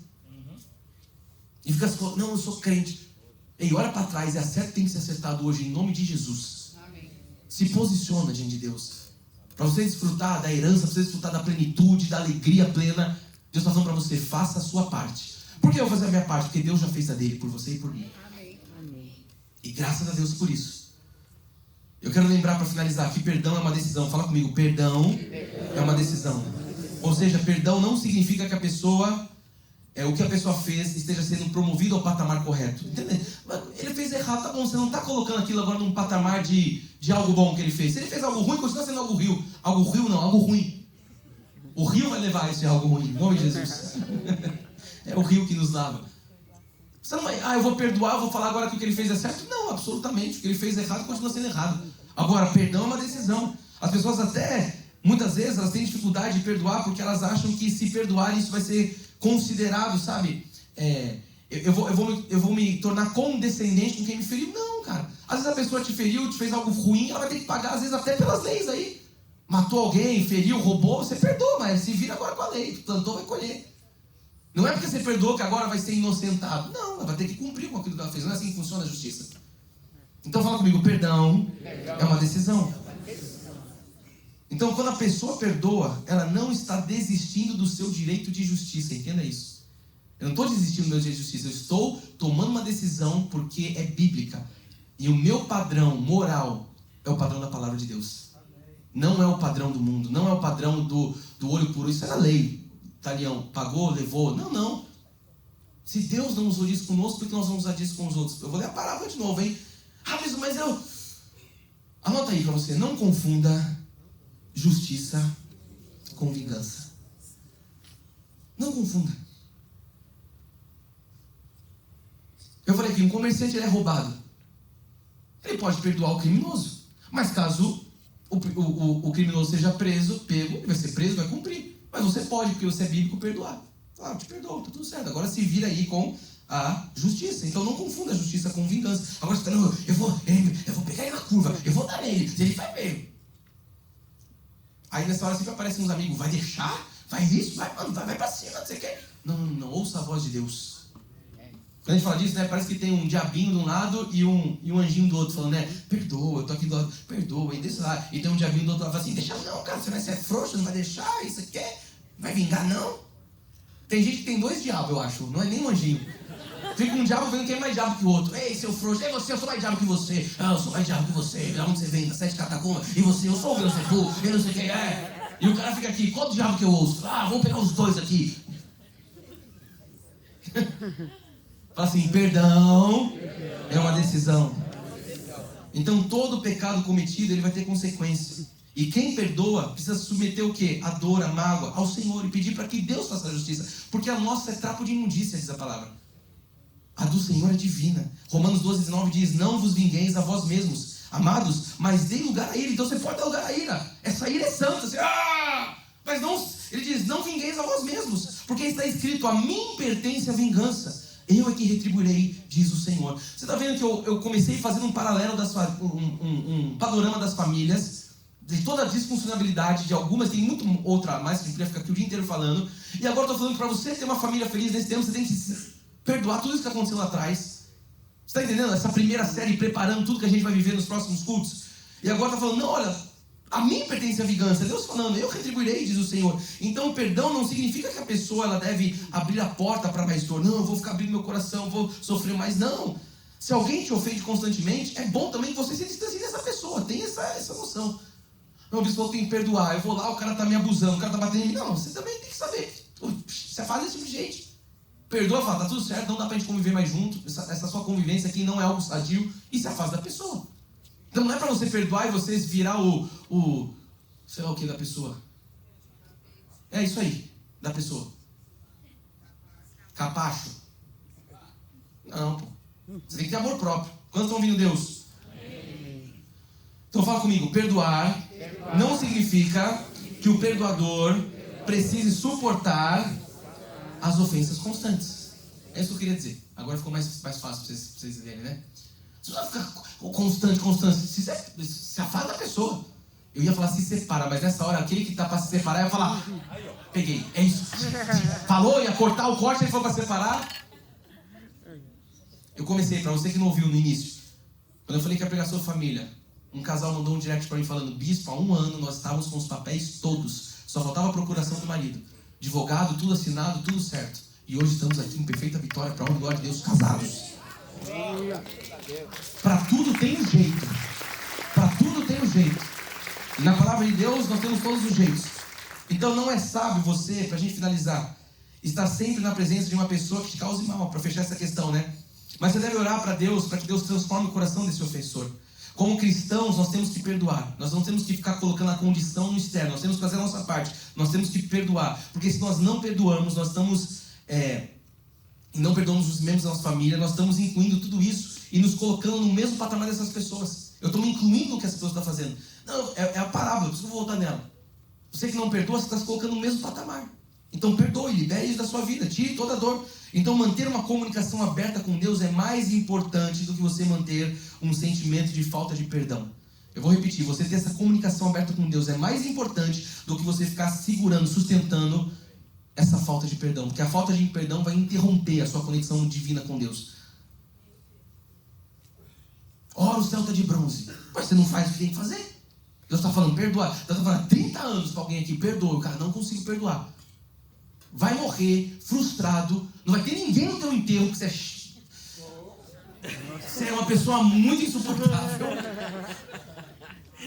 E fica assim, não, eu sou crente. Ei, olha para trás, é certo que tem que ser acertado hoje, em nome de Jesus. Amém. Se posiciona diante de Deus. Para você desfrutar da herança, para você desfrutar da plenitude, da alegria plena, Deus está falando para você, faça a sua parte. Por que eu vou fazer a minha parte? Porque Deus já fez a dele por você e por mim. Amém. E graças a Deus por isso. Eu quero lembrar para finalizar que perdão é uma decisão. Fala comigo, perdão é uma decisão. Ou seja, perdão não significa que a pessoa, o que a pessoa fez, esteja sendo promovido ao patamar correto. Entendeu? Ele fez errado, tá bom, você não está colocando aquilo agora num patamar de algo bom que ele fez. Se ele fez algo ruim, continua sendo algo ruim. Algo ruim não, algo ruim. O rio vai levar esse algo ruim, em nome de Jesus. É o rio que nos lava. Você não vai, eu vou perdoar, eu vou falar agora que o que ele fez é certo? Não, absolutamente. O que ele fez é errado continua sendo errado. Agora, perdão é uma decisão. As pessoas até, muitas vezes, elas têm dificuldade de perdoar porque elas acham que se perdoarem isso vai ser considerado, sabe? Eu vou me tornar condescendente com quem me feriu. Não, cara. Às vezes a pessoa te feriu, te fez algo ruim, ela vai ter que pagar, às vezes até pelas leis aí. Matou alguém, feriu, roubou, você perdoa, mas se vira agora com a lei. Plantou, vai colher. Não é porque você perdoou que agora vai ser inocentado. Não, ela vai ter que cumprir com aquilo que ela fez. Não é assim que funciona a justiça. Então fala comigo, perdão é uma decisão. Então quando a pessoa perdoa, ela não está desistindo do seu direito de justiça. Entenda isso. Eu não estou desistindo do meu direito de justiça. Eu estou tomando uma decisão porque é bíblica. E o meu padrão moral é o padrão da palavra de Deus. Não é o padrão do mundo. Não é o padrão do olho por olho. Isso era lei. Talião, pagou, levou. Não. Se Deus não usou disso conosco, por que nós vamos usar disso com os outros? Eu vou ler a parábola de novo, hein? Mas eu... Anota aí para você. Não confunda justiça com vingança. Não confunda. Eu falei que um comerciante ele é roubado. Ele pode perdoar o criminoso. Mas caso o criminoso seja preso, pego, ele vai ser preso, vai cumprir. Mas você pode, porque você é bíblico, perdoar. Eu te perdoo, tá tudo certo. Agora se vira aí com a justiça. Então não confunda a justiça com vingança. Agora você fala, eu vou pegar ele na curva, eu vou dar nele, ele vai ver. Aí nessa hora sempre aparecem uns amigos, vai deixar? Faz isso? Vai, mano, vai pra cima, não sei o que. Não, ouça a voz de Deus. Quando a gente fala disso, né, parece que tem um diabinho de um lado e um anjinho do outro, falando, né, perdoa, eu tô aqui do lado, perdoa, e desse lado. E tem um diabinho do outro lado, fala assim, deixa não, cara, você vai ser frouxo, não vai deixar, isso aqui vai vingar não. Tem gente que tem 2 diabos, eu acho, não é nem um anjinho. Fica um diabo vendo quem é mais diabo que o outro. Ei, seu frouxo, ei você, eu sou mais diabo que você. Eu sou mais diabo que você, de onde você vem, das 7 catacumbas, e você, eu sou o Beelzebub, eu não sei quem é. E o cara fica aqui, qual diabo que eu ouço? Vamos pegar os 2 aqui. Fala assim, perdão é uma decisão. Então todo pecado cometido, ele vai ter consequência. E quem perdoa precisa submeter o quê? A dor, a mágoa ao Senhor e pedir para que Deus faça a justiça. Porque a nossa é trapo de imundícia, diz a palavra. A do Senhor é divina. Romanos 12:19 diz, não vos vingueis a vós mesmos, amados, mas dei lugar a ira. Então você pode dar lugar à ira. Essa ira é santa. Você, mas não, ele diz, não vingueis a vós mesmos. Porque está escrito, a mim pertence a vingança. Eu é que retribuirei, diz o Senhor. Você está vendo que eu comecei fazendo um paralelo, um panorama das famílias, de toda a disfuncionalidade de algumas, tem muito outra mais que a gente podia ficar aqui o dia inteiro falando. E agora estou falando para você ter uma família feliz nesse tempo, você tem que perdoar tudo isso que aconteceu lá atrás. Você está entendendo? Essa primeira série preparando tudo que a gente vai viver nos próximos cultos. E agora está falando, não, olha, a mim pertence a vingança. Deus falando, eu retribuirei, diz o Senhor. Então o perdão não significa que a pessoa ela deve abrir a porta para mais dor. Não, eu vou ficar abrindo meu coração, vou sofrer mais. Não. Se alguém te ofende constantemente, é bom também que você se distancie dessa pessoa. Tem essa noção. Não, o bispo falou que tem que perdoar. Eu vou lá, o cara está me abusando, o cara está batendo em mim. Não, você também tem que saber. Você faz desse tipo de gente. Perdoa, fala, tá tudo certo, não dá pra gente conviver mais junto. Essa sua convivência aqui não é algo sadio. E se afasta da pessoa. Então não é para você perdoar e você virar sei lá o que da pessoa. É isso aí, da pessoa. Capacho. Não, pô. Você tem que ter amor próprio. Quantos estão ouvindo Deus? Então fala comigo, perdoar não significa que o perdoador precise suportar as ofensas constantes. É isso que eu queria dizer. Agora ficou mais fácil para vocês verem, né? Você não vai ficar constante. Se afasta da pessoa. Eu ia falar se separa, mas nessa hora, aquele que está para se separar, ia falar, peguei, é isso. Falou, ia cortar o corte, ele foi para separar. Eu comecei, para você que não ouviu no início, quando eu falei que ia pregar sobre família, um casal mandou um direct para mim falando, bispo, há 1 ano nós estávamos com os papéis todos, só faltava a procuração do marido. Advogado, tudo assinado, tudo certo. E hoje estamos aqui em perfeita vitória, para a honra e glória de Deus, casados. Para tudo tem um jeito. Para tudo tem um jeito. E na palavra de Deus nós temos todos os jeitos. Então não é sábio você, para a gente finalizar, estar sempre na presença de uma pessoa que te cause mal, para fechar essa questão, né? Mas você deve orar para Deus, para que Deus transforme o coração desse ofensor. Como cristãos, nós temos que perdoar. Nós não temos que ficar colocando a condição no externo. Nós temos que fazer a nossa parte. Nós temos que perdoar. Porque se nós não perdoamos, nós estamos... não perdoamos os membros da nossa família, nós estamos incluindo tudo isso e nos colocando no mesmo patamar dessas pessoas. Eu estou me incluindo no que essa pessoa está fazendo. Não, é a parábola, por isso que eu vou voltar nela. Você que não perdoa, você está se colocando no mesmo patamar. Então perdoe, libere isso da sua vida, tire toda a dor. Então manter uma comunicação aberta com Deus é mais importante do que você manter um sentimento de falta de perdão. Eu vou repetir, você ter essa comunicação aberta com Deus é mais importante do que você ficar segurando, sustentando essa falta de perdão. Porque a falta de perdão vai interromper a sua conexão divina com Deus. Ora, o céu está de bronze. Mas você não faz o que tem que fazer. Deus está falando, perdoar. Deus está falando há 30 anos para alguém aqui, perdoa. O cara, não consigo perdoar. Vai morrer frustrado. Não vai ter ninguém no teu enterro que você é uma pessoa muito insuportável.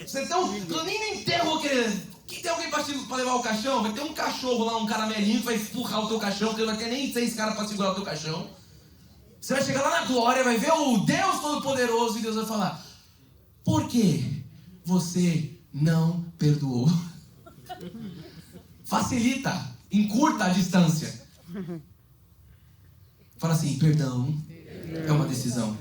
Você então, eu nem no enterro vou querer. Que tem alguém para levar o caixão? Vai ter um cachorro lá, um caramelinho que vai empurrar o teu caixão, porque não vai ter nem 6 caras para segurar o teu caixão. Você vai chegar lá na glória, vai ver o Deus Todo-Poderoso e Deus vai falar, por que você não perdoou? Facilita, encurta a distância. Fala assim, perdão é uma decisão.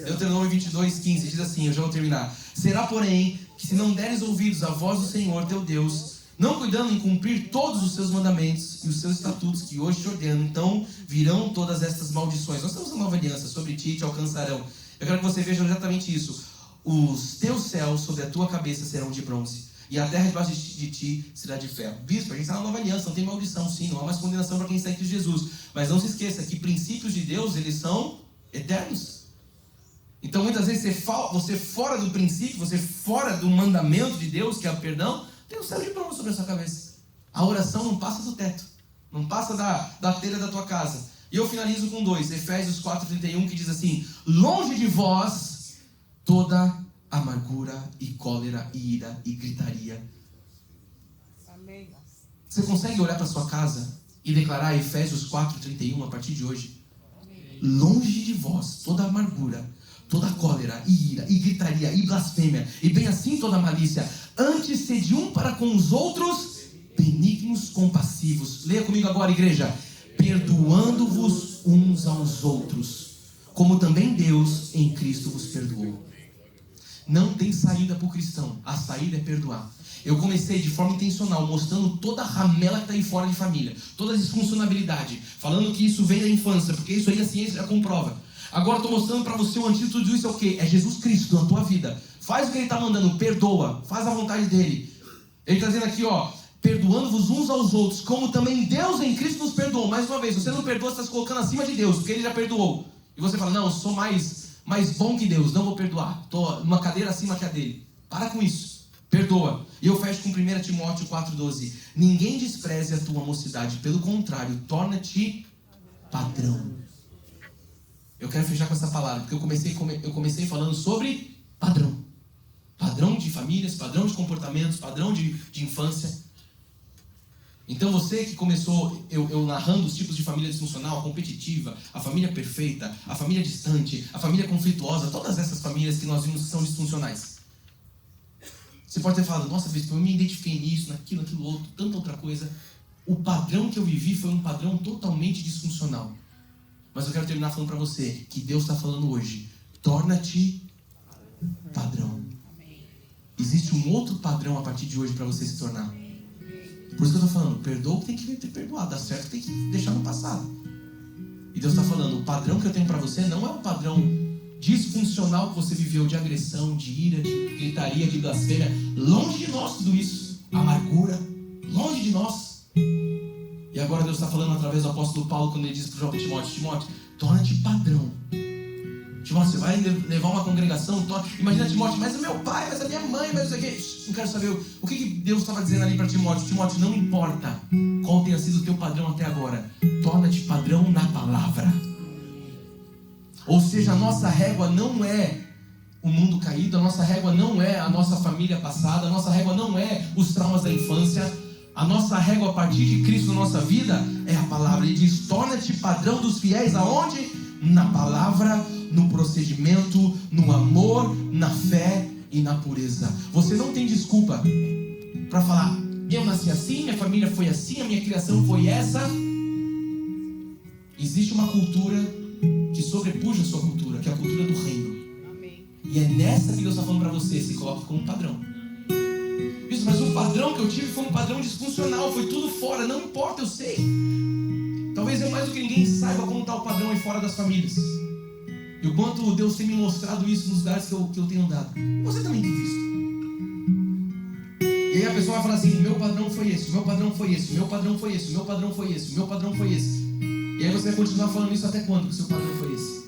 Deuteronômio 22:15 diz assim, eu já vou terminar. Será, porém, que se não deres ouvidos à voz do Senhor teu Deus, não cuidando em cumprir todos os seus mandamentos e os seus estatutos que hoje te ordeno, então virão todas estas maldições. Nós temos uma nova aliança, sobre ti te alcançarão. Eu quero que você veja exatamente isso. Os teus céus sobre a tua cabeça serão de bronze, e a terra debaixo de ti será de ferro. Bispo, a gente está na nova aliança, não tem maldição, sim, não há mais condenação para quem está em Cristo Jesus. Mas não se esqueça que princípios de Deus, eles são eternos. Então muitas vezes você fora do princípio, você fora do mandamento de Deus, que é o perdão, tem um céu de bronze sobre a sua cabeça. A oração não passa do teto, não passa da telha da tua casa. E eu finalizo com 2, Efésios 4:31, que diz assim, longe de vós toda amargura e cólera e ira e gritaria. Amém. Você consegue olhar para sua casa e declarar Efésios 4:31 a partir de hoje? Amém. longe de vós toda amargura, toda cólera, e ira, e gritaria, e blasfêmia, e bem assim toda malícia. Antes sede um para com os outros benignos, compassivos. Leia comigo agora, igreja. Perdoando-vos uns aos outros, como também Deus em Cristo vos perdoou. Não tem saída para o cristão. A saída é perdoar. Eu comecei de forma intencional, mostrando toda a ramela que está aí fora de família, toda a disfuncionalidade, falando que isso vem da infância, porque isso aí a ciência já comprova. Agora estou mostrando para você o antídoto de tudo isso é o quê? É Jesus Cristo na tua vida. Faz o que Ele está mandando, perdoa, faz a vontade dEle. Ele está dizendo aqui, ó, perdoando-vos uns aos outros, como também Deus em Cristo nos perdoou. Mais uma vez, você não perdoa, você está se colocando acima de Deus, porque Ele já perdoou. E você fala, não, eu sou mais bom que Deus, não vou perdoar, estou numa cadeira acima que a dele. Para com isso. Perdoa. E eu fecho com 1 Timóteo 4,12. Ninguém despreze a tua mocidade, pelo contrário, torna-te padrão. Eu quero fechar com essa palavra, porque eu comecei falando sobre padrão. Padrão de famílias, padrão de comportamentos, padrão de infância. Então você que começou, eu narrando os tipos de família disfuncional, a competitiva, a família perfeita, a família distante, a família conflituosa, todas essas famílias que nós vimos que são disfuncionais. Você pode ter falado, nossa, eu me identifiquei nisso, naquilo, outro, tanta outra coisa. O padrão que eu vivi foi um padrão totalmente disfuncional. Mas eu quero terminar falando para você que Deus está falando hoje. Torna-te padrão. Existe um outro padrão a partir de hoje para você se tornar. Por isso que eu estou falando, perdoa o que tem que ter perdoado, dá certo tem que deixar no passado. E Deus está falando, o padrão que eu tenho para você não é um padrão disfuncional que você viveu de agressão, de ira, de gritaria, de blasfêmia. Longe de nós tudo isso. Amargura, longe de nós. E agora Deus está falando através do apóstolo Paulo, quando ele diz para o jovem Timóteo, torna-te padrão. Timóteo, você vai levar uma congregação, imagina Timóteo, mas é meu pai, mas é minha mãe, mas isso aqui. Não quero saber o que Deus estava dizendo ali para Timóteo. Timóteo, não importa qual tenha sido o teu padrão até agora, torna-te padrão na palavra. Ou seja, a nossa régua não é o mundo caído, a nossa régua não é a nossa família passada, a nossa régua não é os traumas da infância. A nossa régua a partir de Cristo na nossa vida é a palavra. Ele diz, torna-te padrão dos fiéis aonde? Na palavra, no procedimento, no amor, na fé e na pureza. Você não tem desculpa para falar, eu nasci assim, minha família foi assim, a minha criação foi essa. Existe uma cultura que sobrepuja a sua cultura, que é a cultura do reino. Amém. E é nessa que Deus está falando para você, se coloque como padrão. Isso, mas o padrão que eu tive foi um padrão disfuncional, foi tudo fora, não importa, eu sei. Talvez eu mais do que ninguém saiba como está o padrão aí fora das famílias. E o quanto Deus tem me mostrado isso nos lugares que eu tenho andado. E você também tem visto. E aí a pessoa vai falar assim, meu padrão foi esse, meu padrão foi esse, meu padrão foi esse, meu padrão foi esse, meu padrão foi esse. E aí você vai continuar falando isso até quando que o seu padrão foi esse?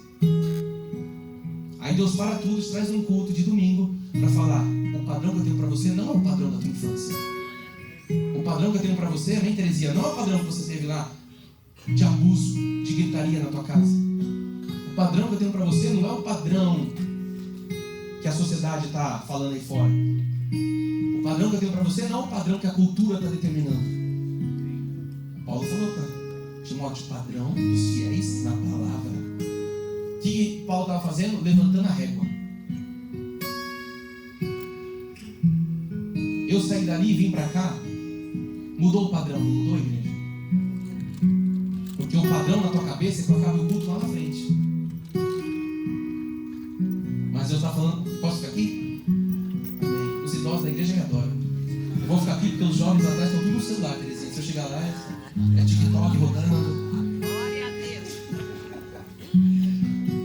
Aí Deus para tudo, te traz um culto de domingo para falar, o padrão que eu tenho para você não é o padrão da tua infância. O padrão que eu tenho para você, amém, Terezinha, não é o padrão que você teve lá de abuso, de gritaria na tua casa. O padrão que eu tenho para você não é o padrão que a sociedade está falando aí fora. O padrão que eu tenho para você não é o padrão que a cultura está determinando. Paulo falou para Timóteo, padrão dos fiéis na palavra. O que Paulo estava fazendo? Levantando a régua. Eu saí dali e vim para cá, mudou o padrão, não mudou, igreja? Porque o padrão na tua cabeça é que eu acabe o culto lá na frente. Mas Deus está falando, posso ficar aqui? Amém. Os idosos da igreja me adoram. Eu vou ficar aqui porque os jovens atrás estão tudo no celular, Terezinha. Se eu chegar lá, é TikTok rodando. Glória a Deus.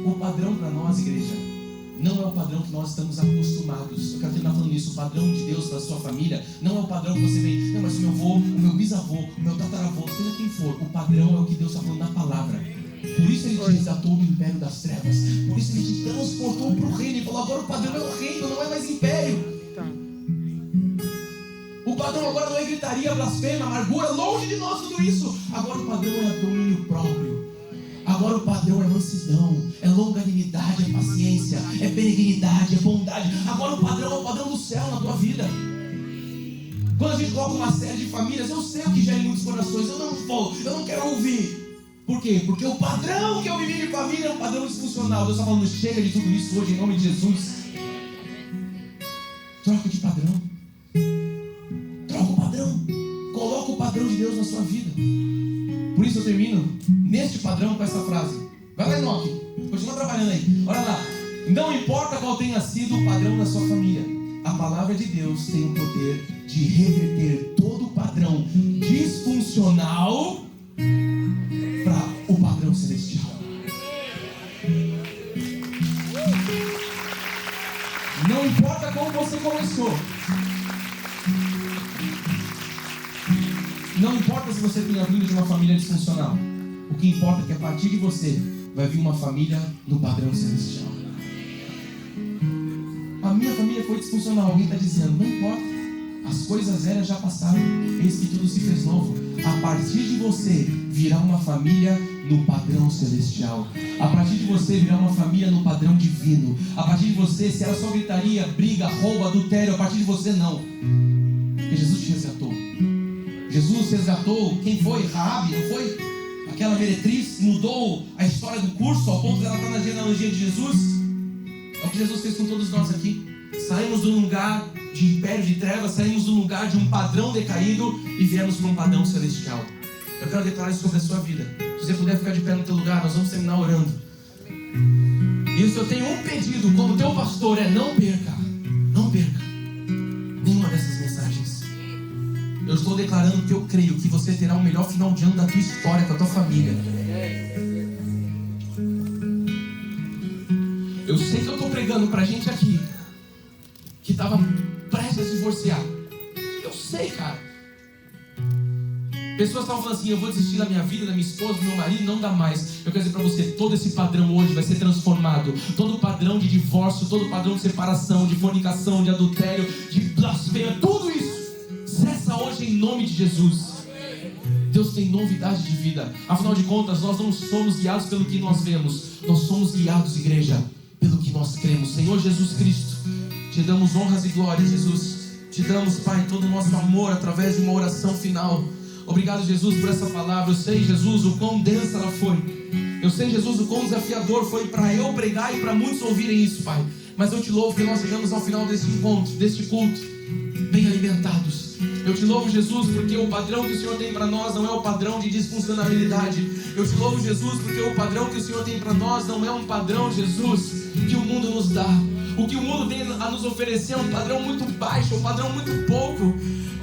O padrão para nós, igreja, não é o padrão que nós estamos acostumados. Eu quero terminar falando isso. O padrão de Deus na sua família não é o padrão que você vem. Não, mas o meu avô, o meu bisavô, o meu tataravô, seja quem for. O padrão é o que Deus está falando na palavra. Por isso ele te resgatou do império das trevas. Por isso ele te transportou para o reino. E falou, agora o padrão é o reino, não é mais império. O padrão agora não é gritaria, blasfêmia, amargura, longe de nós tudo isso. Agora o padrão é domínio próprio. Agora o padrão é mansidão, é longanimidade, é paciência, é benignidade, é bondade. Agora o padrão é o padrão do céu na tua vida. Quando a gente coloca uma série de famílias, eu sei o que gera em muitos corações, eu não quero ouvir. Por quê? Porque o padrão que eu vivi de família é um padrão disfuncional. Deus está falando, chega de tudo isso hoje em nome de Jesus. Troca de padrão. Troca o padrão. Coloca o padrão de Deus na sua vida. Por isso eu termino neste padrão com essa frase. Vai lá, Enoque. Continua trabalhando aí. Olha lá. Não importa qual tenha sido o padrão da sua família, a palavra de Deus tem o poder de reverter todo o padrão disfuncional para o padrão celestial. Não importa como você começou. Não importa se você tenha vindo de uma família disfuncional. O que importa é que a partir de você vai vir uma família no padrão celestial. A minha família foi disfuncional. Alguém está dizendo, não importa. As coisas velhas já passaram. Eis que tudo se fez novo. A partir de você virá uma família no padrão celestial. A partir de você virá uma família no padrão divino. A partir de você, se era só gritaria, briga, roubo, adultério, a partir de você não. Porque Jesus te resgatou. Jesus resgatou, quem foi? Raabe, não foi? Aquela meretriz mudou a história do curso ao ponto dela estar na genealogia de Jesus. É o que Jesus fez com todos nós aqui. Saímos de um lugar de império de trevas, saímos de um lugar de um padrão decaído e viemos para um padrão celestial. Eu quero declarar isso sobre a sua vida. Se você puder ficar de pé no teu lugar, nós vamos terminar orando. E se eu tenho um pedido como teu pastor é não perca nenhuma dessas mensagens. Eu estou declarando que eu creio que você terá o melhor final de ano da tua história com a tua família. Eu sei que eu estou pregando pra gente aqui que estava prestes a se divorciar. Eu sei, cara. Pessoas estavam falando assim, eu vou desistir da minha vida, da minha esposa, do meu marido, não dá mais. Eu quero dizer para você, todo esse padrão hoje vai ser transformado. Todo o padrão de divórcio, todo o padrão de separação, de fornicação, de adultério, de blasfêmia, tudo isso cessa hoje em nome de Jesus. Deus tem novidade de vida. Afinal de contas, nós não somos guiados pelo que nós vemos. Nós somos guiados, igreja, pelo que nós cremos. Senhor Jesus Cristo, te damos honras e glórias, Jesus. Te damos, Pai, todo o nosso amor através de uma oração final. Obrigado, Jesus, por essa palavra. Eu sei, Jesus, o quão densa ela foi. Eu sei, Jesus, o quão desafiador foi para eu pregar e para muitos ouvirem isso, Pai. Mas eu te louvo que nós chegamos ao final deste encontro, deste culto, bem alimentados. Eu te louvo, Jesus, porque o padrão que o Senhor tem para nós não é o padrão de disfuncionalidade. Eu te louvo, Jesus, porque o padrão que o Senhor tem para nós não é um padrão, Jesus, que o mundo nos dá. O que o mundo tem a nos oferecer é um padrão muito baixo, um padrão muito pouco.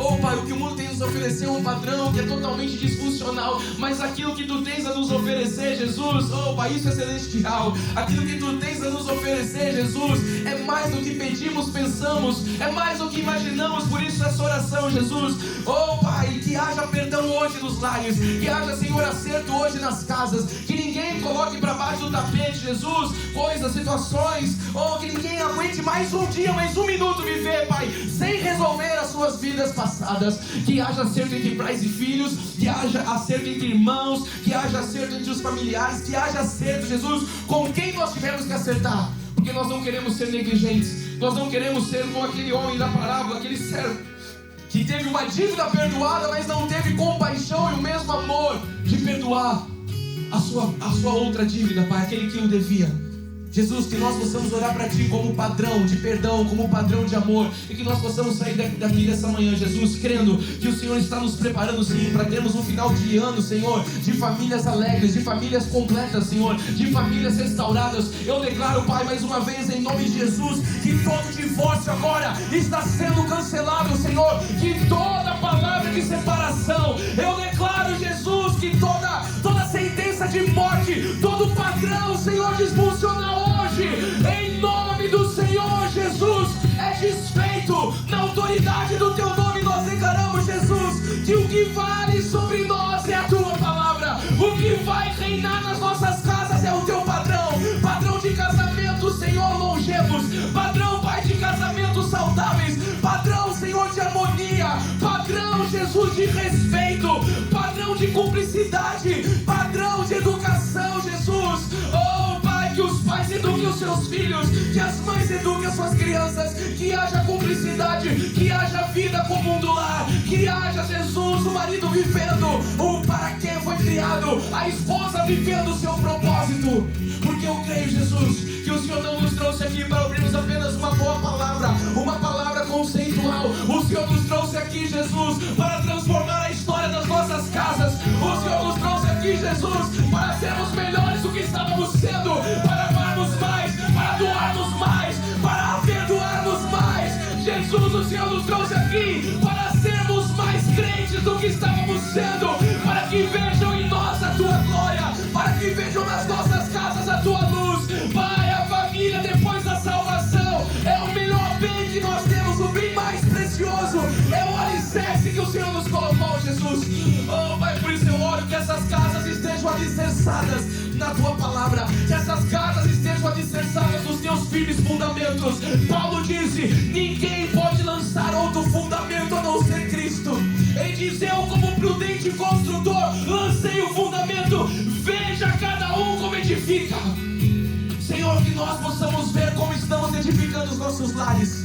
Oh, Pai, o que o mundo tem a nos oferecer é um padrão que é totalmente disfuncional. Mas aquilo que Tu tens a nos oferecer, Jesus, oh, Pai, isso é celestial. Aquilo que Tu tens a nos oferecer, Jesus, é mais do que pedimos, pensamos, é mais do que imaginamos. Por isso essa oração, Jesus, oh, Pai, que haja perdão hoje nos lares, que haja, Senhor, acerto hoje nas casas, que ninguém coloque para baixo do tapete, Jesus, coisas, situações, oh, que ninguém aguente mais um dia, mais um minuto viver, Pai, sem resolver as suas vidas passadas. Que haja acerto entre pais e filhos, que haja acerto entre irmãos, que haja acerto entre os familiares, que haja acerto, Jesus, com quem nós tivermos que acertar, porque nós não queremos ser negligentes, nós não queremos ser como aquele homem da parábola, aquele servo que teve uma dívida perdoada, mas não teve compaixão e o mesmo amor de perdoar a sua outra dívida, Pai, aquele que o devia. Jesus, que nós possamos olhar para Ti como padrão de perdão, como padrão de amor, e que nós possamos sair daqui dessa manhã, Jesus, crendo que o Senhor está nos preparando, sim, para termos um final de ano, Senhor, de famílias alegres, de famílias completas, Senhor, de famílias restauradas. Eu declaro, Pai, mais uma vez, em nome de Jesus, que todo divórcio agora está sendo cancelado, Senhor, que toda palavra de separação, eu declaro, Jesus, que toda sentença de morte, todo padrão, Senhor, disfuncional hoje, em nome do Senhor Jesus, é desfeito. Na autoridade do Teu nome nós declaramos, Jesus, que o que vale sobre nós é a Tua palavra. O que vai reinar nas nossas casas é o Teu padrão. Padrão de casamento, Senhor, longevos. Padrão, Pai, de casamentos saudáveis. Padrão, Senhor, de harmonia. Padrão, Jesus, de respeito. Padrão de cumplicidade. Padrão de educação, Jesus. Oh, Pai, que os pais eduquem os seus filhos, que as mães eduquem as suas crianças, que haja cumplicidade, que haja vida comum do lar, que haja, Jesus, o marido vivendo o para que foi criado, a esposa vivendo o seu propósito. Porque eu creio, Jesus, que o Senhor não nos trouxe aqui para ouvirmos apenas uma boa palavra, uma palavra conceitual. O Senhor nos trouxe aqui, Jesus, para transformar a história das nossas casas. O Senhor nos trouxe aqui, Jesus, para sermos melhores do que estávamos sendo, para amarmos mais, para doarmos mais, para perdoarmos mais. Jesus, o Senhor nos trouxe aqui para sermos mais crentes do que estávamos sendo, para que vejam em nós a Tua glória, para que vejam nas nossas casas a Tua luz. Pai, a família depois da salvação é o melhor bem que nós temos, o bem mais precioso, é o alicerce que o Senhor nos colocou, Jesus. Oh, Pai, por isso eu oro que essas casas estejam alicerçadas na Tua palavra, que essas casas estejam alicerçadas nos Teus firmes fundamentos. Paulo disse: ninguém pode lançar outro fundamento a não ser Cristo. Ele diz: eu, como prudente construtor, lancei o fundamento, veja cada um como edifica. Senhor, que nós possamos ver como estamos edificando os nossos lares,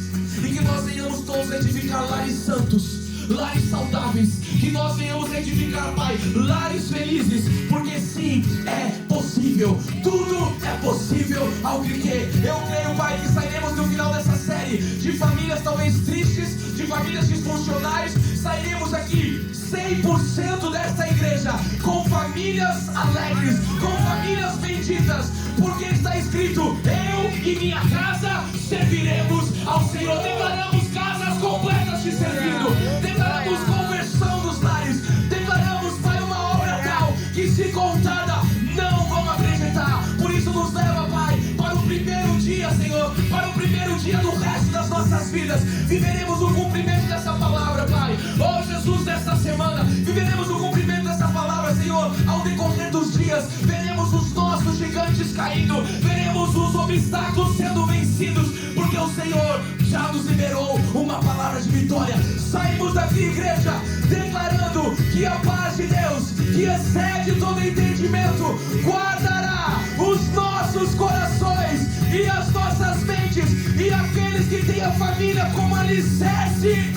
e que nós venhamos todos edificar lares santos, lares saudáveis, que nós venhamos edificar, Pai, lares felizes, porque sim, é possível, tudo é possível ao que crê. Eu creio, Pai, que sairemos no final dessa série de famílias talvez tristes, de famílias disfuncionais, sairemos aqui 100% desta igreja com famílias alegres, com famílias benditas, porque está escrito: eu e minha casa serviremos ao Senhor. Declaramos casas completas te servindo, declaramos conversão dos lares, declaramos, Pai, uma obra tal que, se contada, não vamos acreditar. Por isso nos leva, Pai, para o primeiro dia, Senhor, para o primeiro dia do resto das nossas vidas. Viveremos o cumprimento dessa palavra, Pai. Oh, Jesus, nesta semana viveremos o cumprimento dessa palavra, Senhor. Ao decorrer dos dias, veremos os nossos gigantes caindo, veremos os obstáculos sendo vencidos, porque o Senhor já nos liberou uma palavra de vitória. Saímos daqui, igreja, declarando que a paz de Deus, que excede todo entendimento, guardará os nossos corações e as nossas mentes, e aqueles que têm a família como alicerce,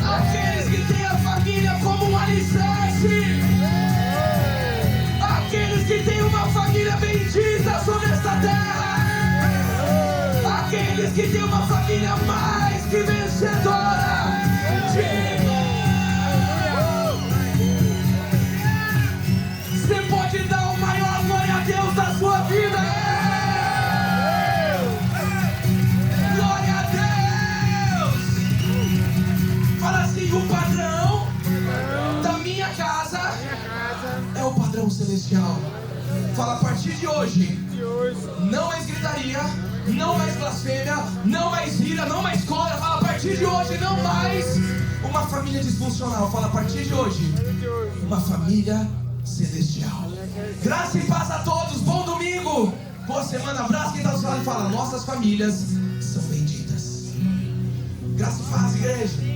aqueles que têm a família como um alicerce, aqueles que têm uma família bendita sobre esta terra, aqueles que têm uma família mais que vencedora. Você pode dar o maior glória a Deus da sua vida. Glória a Deus. Fala assim: o padrão da minha casa é o padrão celestial. Fala: a partir de hoje, não mais gritaria, não mais blasfêmia, não mais ira, não mais cólera. Fala: a partir de hoje, não mais uma família disfuncional. Fala: a partir de hoje, uma família celestial. Graça e paz a todos, bom domingo, boa semana. Abraço quem está do seu lado e fala: nossas famílias são benditas. Graça e paz, igreja.